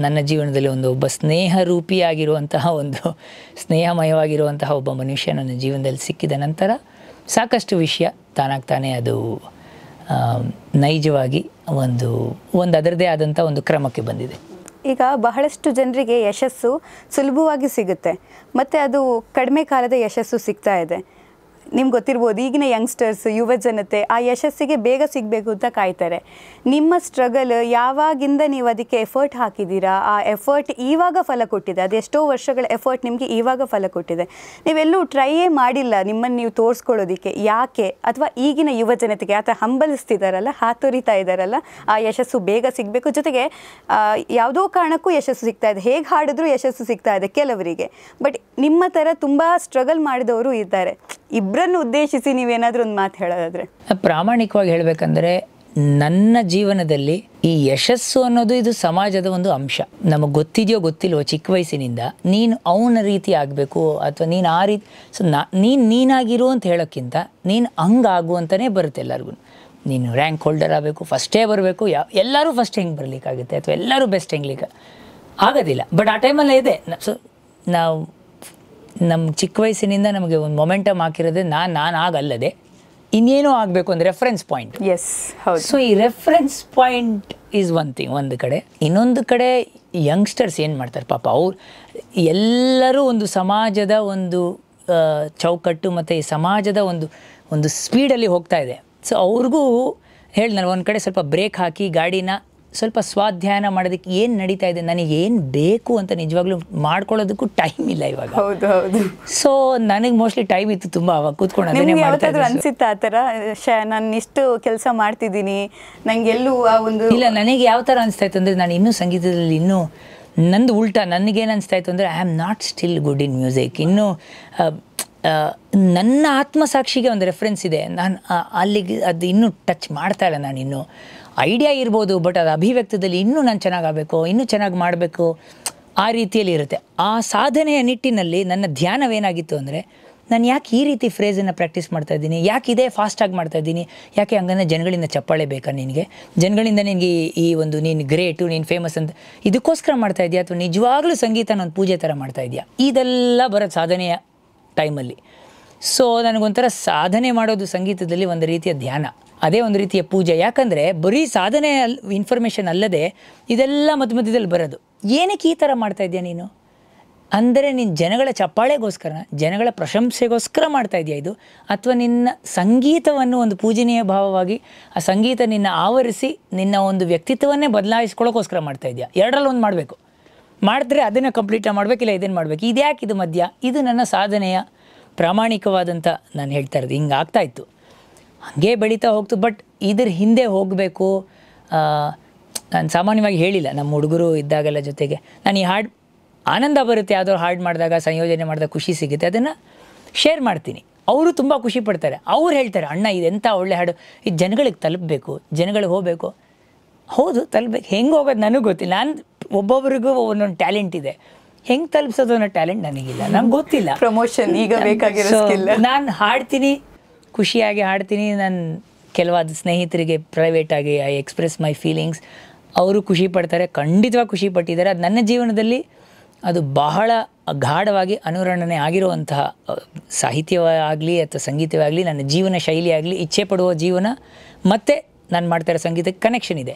ನನ್ನ ಜೀವನದಲ್ಲಿ ಒಬ್ಬ ಸ್ನೇಹರೂಪಿಯಾಗಿರುವಂತಹ, ಸ್ನೇಹಮಯವಾಗಿರುವಂತಹ ಒಬ್ಬ ಮನುಷ್ಯ ನನ್ನ ಜೀವನದಲ್ಲಿ ಸಿಕ್ಕಿದ ನಂತರ ಸಾಕಷ್ಟು ವಿಷಯ ತಾನಾಗ್ತಾನೆ ಅದು ನೈಜವಾಗಿ ಒಂದು ಅದರದೇ ಆದಂಥ ಒಂದು ಕ್ರಮಕ್ಕೆ ಬಂದಿದೆ. ಈಗ ಬಹಳಷ್ಟು ಜನರಿಗೆ ಯಶಸ್ಸು ಸುಲಭವಾಗಿ ಸಿಗುತ್ತೆ, ಮತ್ತು ಅದು ಕಡಿಮೆ ಕಾಲದ ಯಶಸ್ಸು ಸಿಗ್ತಾ ಇದೆ. ನಿಮ್ಗೆ ಗೊತ್ತಿರ್ಬೋದು, ಈಗಿನ ಯಂಗ್ಸ್ಟರ್ಸ್, ಯುವ ಜನತೆ ಆ ಯಶಸ್ಸಿಗೆ ಬೇಗ ಸಿಗಬೇಕು ಅಂತ ಕಾಯ್ತಾರೆ. ನಿಮ್ಮ ಸ್ಟ್ರಗಲ್ ಯಾವಾಗಿಂದ ನೀವು ಅದಕ್ಕೆ ಎಫರ್ಟ್ ಹಾಕಿದ್ದೀರಾ, ಆ ಎಫರ್ಟ್ ಇವಾಗ ಫಲ ಕೊಟ್ಟಿದೆ, ಅದೆಷ್ಟೋ ವರ್ಷಗಳ ಎಫರ್ಟ್ ನಿಮಗೆ ಇವಾಗ ಫಲ ಕೊಟ್ಟಿದೆ. ನೀವೆಲ್ಲೂ ಟ್ರೈಯೇ ಮಾಡಿಲ್ಲ ನಿಮ್ಮನ್ನು ನೀವು ತೋರಿಸ್ಕೊಳ್ಳೋದಕ್ಕೆ, ಯಾಕೆ? ಅಥವಾ ಈಗಿನ ಯುವ ಜನತೆಗೆ ಆತ ಹಂಬಲಿಸ್ತಿದ್ದಾರಲ್ಲ, ಹಾತೊರಿತಾ ಇದ್ದಾರಲ್ಲ, ಆ ಯಶಸ್ಸು ಬೇಗ ಸಿಗಬೇಕು, ಜೊತೆಗೆ ಯಾವುದೋ ಕಾರಣಕ್ಕೂ ಯಶಸ್ಸು ಸಿಗ್ತಾ ಇದೆ, ಹೇಗೆ ಹಾಡಿದ್ರೂ ಯಶಸ್ಸು ಸಿಗ್ತಾ ಇದೆ ಕೆಲವರಿಗೆ. ಬಟ್ ನಿಮ್ಮ ಥರ ತುಂಬ ಸ್ಟ್ರಗಲ್ ಮಾಡಿದವರು ಇದ್ದಾರೆ. ಇಬ್ಬರನ್ನು ಉದ್ದೇಶಿಸಿ ನೀವೇನಾದರೂ ಒಂದು ಮಾತು ಹೇಳೋದಾದ್ರೆ? ಪ್ರಾಮಾಣಿಕವಾಗಿ ಹೇಳಬೇಕಂದ್ರೆ ನನ್ನ ಜೀವನದಲ್ಲಿ ಈ ಯಶಸ್ಸು ಅನ್ನೋದು ಇದು ಸಮಾಜದ ಒಂದು ಅಂಶ. ನಮಗೆ ಗೊತ್ತಿದೆಯೋ ಗೊತ್ತಿಲ್ವೋ ಚಿಕ್ಕ ವಯಸ್ಸಿನಿಂದ ನೀನು ಅವನ ರೀತಿ ಆಗಬೇಕು ಅಥವಾ ನೀನು ಆ ರೀತಿ, ಸೊ ನೀನಾಗಿರು ಅಂತ ಹೇಳೋಕ್ಕಿಂತ ನೀನು ಹಂಗಾಗುವಂತಲೇ ಬರುತ್ತೆ ಎಲ್ಲರಿಗೂ. ನೀನು ರ್ಯಾಂಕ್ ಹೋಲ್ಡರ್ ಆಗಬೇಕು, ಫಸ್ಟೇ ಬರಬೇಕು, ಎಲ್ಲರೂ ಫಸ್ಟ್ ಹೆಂಗೆ ಬರಲಿಕ್ಕಾಗುತ್ತೆ ಅಥವಾ ಎಲ್ಲರೂ ಬೆಸ್ಟ್ ಹೆಂಗ್ಲಿಕ್ಕೆ ಆಗೋದಿಲ್ಲ. ಬಟ್ ಆ ಟೈಮಲ್ಲೇ ಇದೆ. ಸೊ ನಾವು ನಮ್ಮ ಚಿಕ್ಕ ವಯಸ್ಸಿನಿಂದ ನಮಗೆ ಒಂದು ಮೊಮೆಂಟಮ್ ಹಾಕಿರೋದೆ ನಾನು ಆಗಲ್ಲದೆ ಇನ್ನೇನೋ ಆಗಬೇಕು ಅಂದರೆ ರೆಫರೆನ್ಸ್ ಪಾಯಿಂಟ್. ಎಸ್, ಹೌದು. ಸೊ ಈ reference point is one thing ಒಂದು ಕಡೆ. ಇನ್ನೊಂದು ಕಡೆ ಯಂಗ್ಸ್ಟರ್ಸ್ ಏನು ಮಾಡ್ತಾರೆ ಪಾಪ, ಅವ್ರು ಎಲ್ಲರೂ ಒಂದು ಸಮಾಜದ ಒಂದು ಚೌಕಟ್ಟು ಮತ್ತು ಈ ಸಮಾಜದ ಒಂದು ಸ್ಪೀಡಲ್ಲಿ ಹೋಗ್ತಾ ಇದೆ. ಸೊ ಅವ್ರಿಗೂ ನಾನು ಒಂದು ಕಡೆ ಸ್ವಲ್ಪ ಬ್ರೇಕ್ ಹಾಕಿ ಗಾಡಿನ ಸ್ವಲ್ಪ ಸ್ವಾಧ್ಯಾಯನ ಮಾಡೋದಕ್ಕೆ ಏನು ನಡೀತಾ ಇದೆ, ನನಗೆ ಏನು ಬೇಕು ಅಂತ ನಿಜವಾಗ್ಲೂ ಮಾಡ್ಕೊಳ್ಳೋದಕ್ಕೂ ಟೈಮ್ ಇಲ್ಲ ಇವಾಗ. ಹೌದು ಹೌದು. ಸೊ ನನಗೆ ಮೋಸ್ಟ್ಲಿ ಟೈಮ್ ಇತ್ತು ತುಂಬ, ಅವಾಗ ಕೂತ್ಕೊಂಡು ಅದನ್ನೇ ಮಾಡ್ತಾ ಇದ್ದೆ. ಅನ್ಸುತ್ತಾ ಆ ಥರ ನಾನು ಇಷ್ಟು ಕೆಲಸ ಮಾಡ್ತಿದ್ದೀನಿ, ನನಗೆಲ್ಲೂ ಆ ಒಂದು ಇಲ್ಲ. ನನಗೆ ಯಾವ ಥರ ಅನಿಸ್ತಾ ಇತ್ತು ಅಂದರೆ, ನಾನು ಇನ್ನೂ ಸಂಗೀತದಲ್ಲಿ ಇನ್ನೂ ನಂದು ಉಲ್ಟಾ ನನಗೇನು ಅನಿಸ್ತಾ ಇತ್ತು ಅಂದರೆ I am not still good in music. ಇನ್ನೂ ನನ್ನ ಆತ್ಮಸಾಕ್ಷಿಗೆ ಒಂದು ರೆಫರೆನ್ಸ್ ಇದೆ. ನಾನು ಅಲ್ಲಿಗೆ ಅದು ಇನ್ನೂ ಟಚ್ ಮಾಡ್ತಾ ಇಲ್ಲ. ನಾನು ಇನ್ನೂ ಐಡಿಯಾ ಇರ್ಬೋದು, ಬಟ್ ಅದು ಅಭಿವ್ಯಕ್ತದಲ್ಲಿ ಇನ್ನೂ ನಾನು ಚೆನ್ನಾಗಾಗಬೇಕು, ಇನ್ನೂ ಚೆನ್ನಾಗಿ ಮಾಡಬೇಕು, ಆ ರೀತಿಯಲ್ಲಿ ಇರುತ್ತೆ. ಆ ಸಾಧನೆಯ ನಿಟ್ಟಿನಲ್ಲಿ ನನ್ನ ಧ್ಯಾನವೇನಾಗಿತ್ತು ಅಂದರೆ, ನಾನು ಯಾಕೆ ಈ ರೀತಿ ಫ್ರೇಸನ್ನು ಪ್ರಾಕ್ಟೀಸ್ ಮಾಡ್ತಾಯಿದ್ದೀನಿ, ಯಾಕೆ ಇದೇ ಫಾಸ್ಟಾಗಿ ಮಾಡ್ತಾಯಿದ್ದೀನಿ, ಯಾಕೆ ಹಂಗಂದ್ರೆ ಜನಗಳಿಂದ ಚಪ್ಪಾಳೆ ಬೇಕಾ ನಿನಗೆ, ಜನಗಳಿಂದ ನಿನಗೆ ಈ ಒಂದು ನೀನು ಗ್ರೇಟು, ನೀನು ಫೇಮಸ್ ಅಂತ ಇದಕ್ಕೋಸ್ಕರ ಮಾಡ್ತಾಯಿದ್ಯಾ, ಅಥವಾ ನಿಜವಾಗ್ಲೂ ಸಂಗೀತನ ಒಂದು ಪೂಜೆ ಥರ ಮಾಡ್ತಾಯಿದ್ಯಾ? ಇದೆಲ್ಲ ಬರೋದು ಸಾಧನೆಯ ಟೈಮಲ್ಲಿ. ಸೊ ನನಗೊಂಥರ ಸಾಧನೆ ಮಾಡೋದು ಸಂಗೀತದಲ್ಲಿ ಒಂದು ರೀತಿಯ ಧ್ಯಾನ, ಅದೇ ಒಂದು ರೀತಿಯ ಪೂಜೆ. ಯಾಕಂದರೆ ಬರೀ ಸಾಧನೆ ಇನ್ಫಾರ್ಮೇಷನ್ ಅಲ್ಲದೆ ಇದೆಲ್ಲ ಮಧ್ಯದಲ್ಲಿ ಬರೋದು. ಏನಕ್ಕೆ ಈ ಥರ ಮಾಡ್ತಾಯಿದ್ಯಾ ನೀನು ಅಂದರೆ, ನೀನು ಜನಗಳ ಚಪ್ಪಾಳೆಗೋಸ್ಕರ, ಜನಗಳ ಪ್ರಶಂಸೆಗೋಸ್ಕರ ಮಾಡ್ತಾಯಿದ್ಯಾ ಇದು, ಅಥವಾ ನಿನ್ನ ಸಂಗೀತವನ್ನು ಒಂದು ಪೂಜನೀಯ ಭಾವವಾಗಿ ಆ ಸಂಗೀತ ನಿನ್ನ ಆವರಿಸಿ ನಿನ್ನ ಒಂದು ವ್ಯಕ್ತಿತ್ವವನ್ನೇ ಬದಲಾಯಿಸ್ಕೊಳ್ಳೋಕ್ಕೋಸ್ಕರ ಮಾಡ್ತಾಯಿದ್ಯಾ? ಎರಡರಲ್ಲಿ ಒಂದು ಮಾಡಬೇಕು. ಮಾಡಿದ್ರೆ ಅದನ್ನು ಕಂಪ್ಲೀಟಾಗಿ ಮಾಡಬೇಕಿಲ್ಲ ಇದನ್ನು ಮಾಡಬೇಕು. ಇದ್ಯಾಕೆ ಇದು ಮಧ್ಯ? ಇದು ನನ್ನ ಸಾಧನೆಯ ಪ್ರಾಮಾಣಿಕವಾದಂಥ ನಾನು ಹೇಳ್ತಾ ಇರೋದು. ಹಿಂಗೆ ಆಗ್ತಾಯಿತ್ತು, ಹಾಗೇ ಬೆಳೀತಾ ಹೋಗ್ತು. ಬಟ್ ಇದ್ರ ಹಿಂದೆ ಹೋಗಬೇಕು. ನಾನು ಸಾಮಾನ್ಯವಾಗಿ ಹೇಳಿಲ್ಲ, ನಮ್ಮ ಹುಡುಗರು ಇದ್ದಾಗೆಲ್ಲ ಜೊತೆಗೆ ನಾನು ಈ ಹಾಡು ಆನಂದ ಬರುತ್ತೆ, ಯಾವುದೋ ಹಾಡು ಮಾಡಿದಾಗ, ಸಂಯೋಜನೆ ಮಾಡಿದಾಗ ಖುಷಿ ಸಿಗುತ್ತೆ, ಅದನ್ನು ಶೇರ್ ಮಾಡ್ತೀನಿ. ಅವರು ತುಂಬ ಖುಷಿ ಪಡ್ತಾರೆ. ಅವ್ರು ಹೇಳ್ತಾರೆ, ಅಣ್ಣ ಇದೆಂಥ ಒಳ್ಳೆ ಹಾಡು, ಇದು ಜನಗಳಿಗೆ ತಲುಪಬೇಕು, ಜನಗಳಿಗೆ ಹೋಗಬೇಕು. ಹೌದು, ತಲುಪಬೇಕು. ಹೆಂಗೆ ಹೋಗೋದು ನನಗೆ ಗೊತ್ತಿಲ್ಲ. ನಾನು ಒಬ್ಬೊಬ್ರಿಗೂ ಒಂದೊಂದು ಟ್ಯಾಲೆಂಟ್ ಇದೆ, ಹೆಂಗೆ ತಲುಪಿಸೋದು ಅನ್ನೋ ಟ್ಯಾಲೆಂಟ್ ನನಗಿಲ್ಲ, ನಮ್ಗೆ ಗೊತ್ತಿಲ್ಲ. ಪ್ರಮೋಷನ್ ಈಗ ಬೇಕಾಗಿರೋ ನಾನು ಹಾಡ್ತೀನಿ, ಖುಷಿಯಾಗಿ ಹಾಡ್ತೀನಿ. ನಾನು ಕೆಲವಾದ ಸ್ನೇಹಿತರಿಗೆ ಪ್ರೈವೇಟಾಗಿ ಐ ಎಕ್ಸ್ಪ್ರೆಸ್ ಮೈ ಫೀಲಿಂಗ್ಸ್. ಅವರು ಖುಷಿ ಪಡ್ತಾರೆ, ಖಂಡಿತವಾಗಿ ಖುಷಿ ಪಟ್ಟಿದ್ದಾರೆ. ಅದು ನನ್ನ ಜೀವನದಲ್ಲಿ ಅದು ಬಹಳ ಗಾಢವಾಗಿ ಅನುರಣನೆ ಆಗಿರುವಂತಹ ಸಾಹಿತ್ಯವಾಗಲಿ ಅಥವಾ ಸಂಗೀತವೇ ಆಗಲಿ, ನನ್ನ ಜೀವನ ಶೈಲಿ ಆಗಲಿ, ಇಚ್ಛೆ ಪಡುವ ಜೀವನ ಮತ್ತು ನಾನು ಮಾಡ್ತಾಯಿರೋ ಸಂಗೀತಕ್ಕೆ ಕನೆಕ್ಷನ್ ಇದೆ.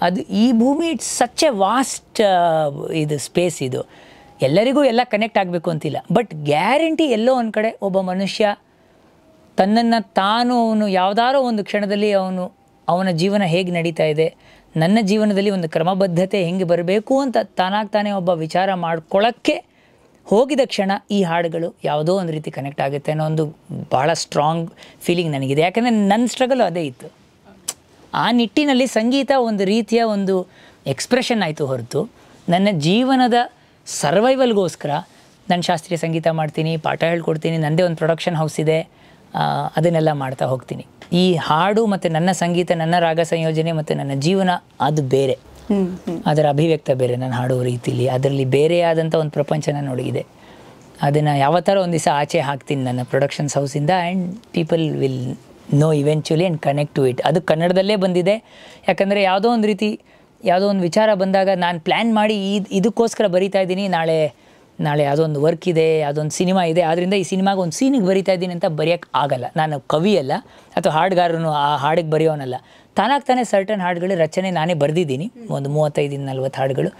ಅದು ಈ ಭೂಮಿ ಇಟ್ಸ್ ಸಚ್ ಎ ವಾಸ್ಟ್ ಇದು ಸ್ಪೇಸ್. ಇದು ಎಲ್ಲರಿಗೂ ಎಲ್ಲ ಕನೆಕ್ಟ್ ಆಗಬೇಕು ಅಂತಿಲ್ಲ, ಬಟ್ ಗ್ಯಾರಂಟಿ ಎಲ್ಲೋ ಒಂದು ಕಡೆ ಒಬ್ಬ ಮನುಷ್ಯ ತನ್ನನ್ನು ತಾನು ಅವನು ಯಾವುದಾರೋ ಒಂದು ಕ್ಷಣದಲ್ಲಿ ಅವನ ಜೀವನ ಹೇಗೆ ನಡೀತಾ ಇದೆ, ನನ್ನ ಜೀವನದಲ್ಲಿ ಒಂದು ಕ್ರಮಬದ್ಧತೆ ಹೆಂಗೆ ಬರಬೇಕು ಅಂತ ತಾನಾಗ್ತಾನೆ ಒಬ್ಬ ವಿಚಾರ ಮಾಡ್ಕೊಳ್ಳೋಕ್ಕೆ ಹೋಗಿದ ಕ್ಷಣ ಈ ಹಾಡುಗಳು ಯಾವುದೋ ಒಂದು ರೀತಿ ಕನೆಕ್ಟ್ ಆಗುತ್ತೆ ಅನ್ನೋ ಒಂದು ಭಾಳ ಸ್ಟ್ರಾಂಗ್ ಫೀಲಿಂಗ್ ನನಗಿದೆ. ಯಾಕಂದರೆ ನನ್ನ ಸ್ಟ್ರಗಲ್ ಅದೇ ಇತ್ತು. ಆ ನಿಟ್ಟಿನಲ್ಲಿ ಸಂಗೀತ ಒಂದು ರೀತಿಯ ಒಂದು ಎಕ್ಸ್ಪ್ರೆಷನ್ ಆಯಿತು ಹೊರತು ನನ್ನ ಜೀವನದ ಸರ್ವೈವಲ್ಗೋಸ್ಕರ ನಾನು ಶಾಸ್ತ್ರೀಯ ಸಂಗೀತ ಮಾಡ್ತೀನಿ, ಪಾಠ ಹೇಳ್ಕೊಡ್ತೀನಿ, ನನ್ನದೇ ಒಂದು ಪ್ರೊಡಕ್ಷನ್ ಹೌಸ್ ಇದೆ, ಅದನ್ನೆಲ್ಲ ಮಾಡ್ತಾ ಹೋಗ್ತೀನಿ. ಈ ಹಾಡು ಮತ್ತು ನನ್ನ ಸಂಗೀತ, ನನ್ನ ರಾಗ ಸಂಯೋಜನೆ ಮತ್ತು ನನ್ನ ಜೀವನ ಅದು ಬೇರೆ, ಅದರ ಅಭಿವ್ಯಕ್ತ ಬೇರೆ. ನಾನು ಹಾಡುವ ರೀತಿಲಿ ಅದರಲ್ಲಿ ಬೇರೆಯಾದಂಥ ಒಂದು ಪ್ರಪಂಚ ನನ್ನೊಳಗಿದೆ. ಅದನ್ನು ಯಾವ ಥರ ಒಂದು ದಿವಸ ಆಚೆ ಹಾಕ್ತೀನಿ ನನ್ನ ಪ್ರೊಡಕ್ಷನ್ಸ್ ಹೌಸಿಂದ, and people will know eventually and connect to it. ಅದು ಕನ್ನಡದಲ್ಲೇ ಬಂದಿದೆ. ಯಾಕಂದರೆ ಯಾವುದೋ ಒಂದು ವಿಚಾರ ಬಂದಾಗ ನಾನು ಪ್ಲ್ಯಾನ್ ಮಾಡಿ ಇದಕ್ಕೋಸ್ಕರ ಬರಿತಾ ಇದ್ದೀನಿ, ನಾಳೆ ಯಾವುದೋ ಒಂದು ವರ್ಕ್ ಇದೆ, ಯಾವುದೊಂದು ಸಿನಿಮಾ ಇದೆ, ಆದ್ದರಿಂದ ಈ ಸಿನಿಮಾಗೆ ಒಂದು ಸೀನಿಗೆ ಬರಿತಾ ಇದ್ದೀನಿ ಅಂತ ಬರೆಯೋಕ್ಕೆ ಆಗಲ್ಲ. ನಾನು ಕವಿಯಲ್ಲ ಅಥವಾ ಹಾಡುಗಾರನು, ಆ ಹಾಡಿಗೆ ಬರೆಯೋನಲ್ಲ. ತಾನಾಗ್ತಾನೆ ಸರ್ಟನ್ ಹಾಡುಗಳ ರಚನೆ ನಾನೇ ಬರೆದಿದ್ದೀನಿ, ಒಂದು 35-40 ಹಾಡುಗಳು.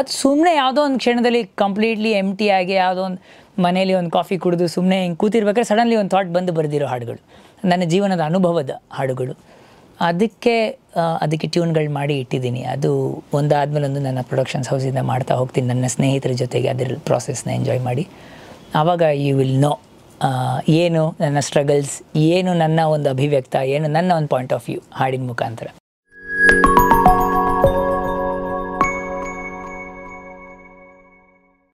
ಅದು ಸುಮ್ಮನೆ ಯಾವುದೋ ಒಂದು ಕ್ಷಣದಲ್ಲಿ ಕಂಪ್ಲೀಟ್ಲಿ ಎಂಟಿ ಆಗಿ ಯಾವುದೋ ಒಂದು ಮನೇಲಿ ಒಂದು ಕಾಫಿ ಕುಡಿದು ಸುಮ್ಮನೆ ಹಿಂಗೆ ಕೂತಿರ್ಬೇಕಾದ್ರೆ ಸಡನ್ಲಿ ಒಂದು ಥಾಟ್ ಬಂದು ಬರೆದಿರೋ ಹಾಡುಗಳು, ನನ್ನ ಜೀವನದ ಅನುಭವದ ಹಾಡುಗಳು. ಅದಕ್ಕೆ ಟ್ಯೂನ್ಗಳು ಮಾಡಿ ಇಟ್ಟಿದ್ದೀನಿ. ಅದು ಒಂದಾದ್ಮೇಲೆ ಒಂದು ನನ್ನ ಪ್ರೊಡಕ್ಷನ್ಸ್ ಹೌಸಿಂದ ಮಾಡ್ತಾ ಹೋಗ್ತೀನಿ ನನ್ನ ಸ್ನೇಹಿತರ ಜೊತೆಗೆ ಅದರ ಪ್ರಾಸೆಸ್ನ ಎಂಜಾಯ್ ಮಾಡಿ. ಆವಾಗ ಯು ವಿಲ್ ನೋ ಏನು ನನ್ನ ಸ್ಟ್ರಗಲ್ಸ್, ಏನು ನನ್ನ ಒಂದು ಅಭಿವ್ಯಕ್ತ, ಏನು ನನ್ನ ಒಂದು ಪಾಯಿಂಟ್ ಆಫ್ ವ್ಯೂ ಹಾಡಿನ ಮುಖಾಂತರ.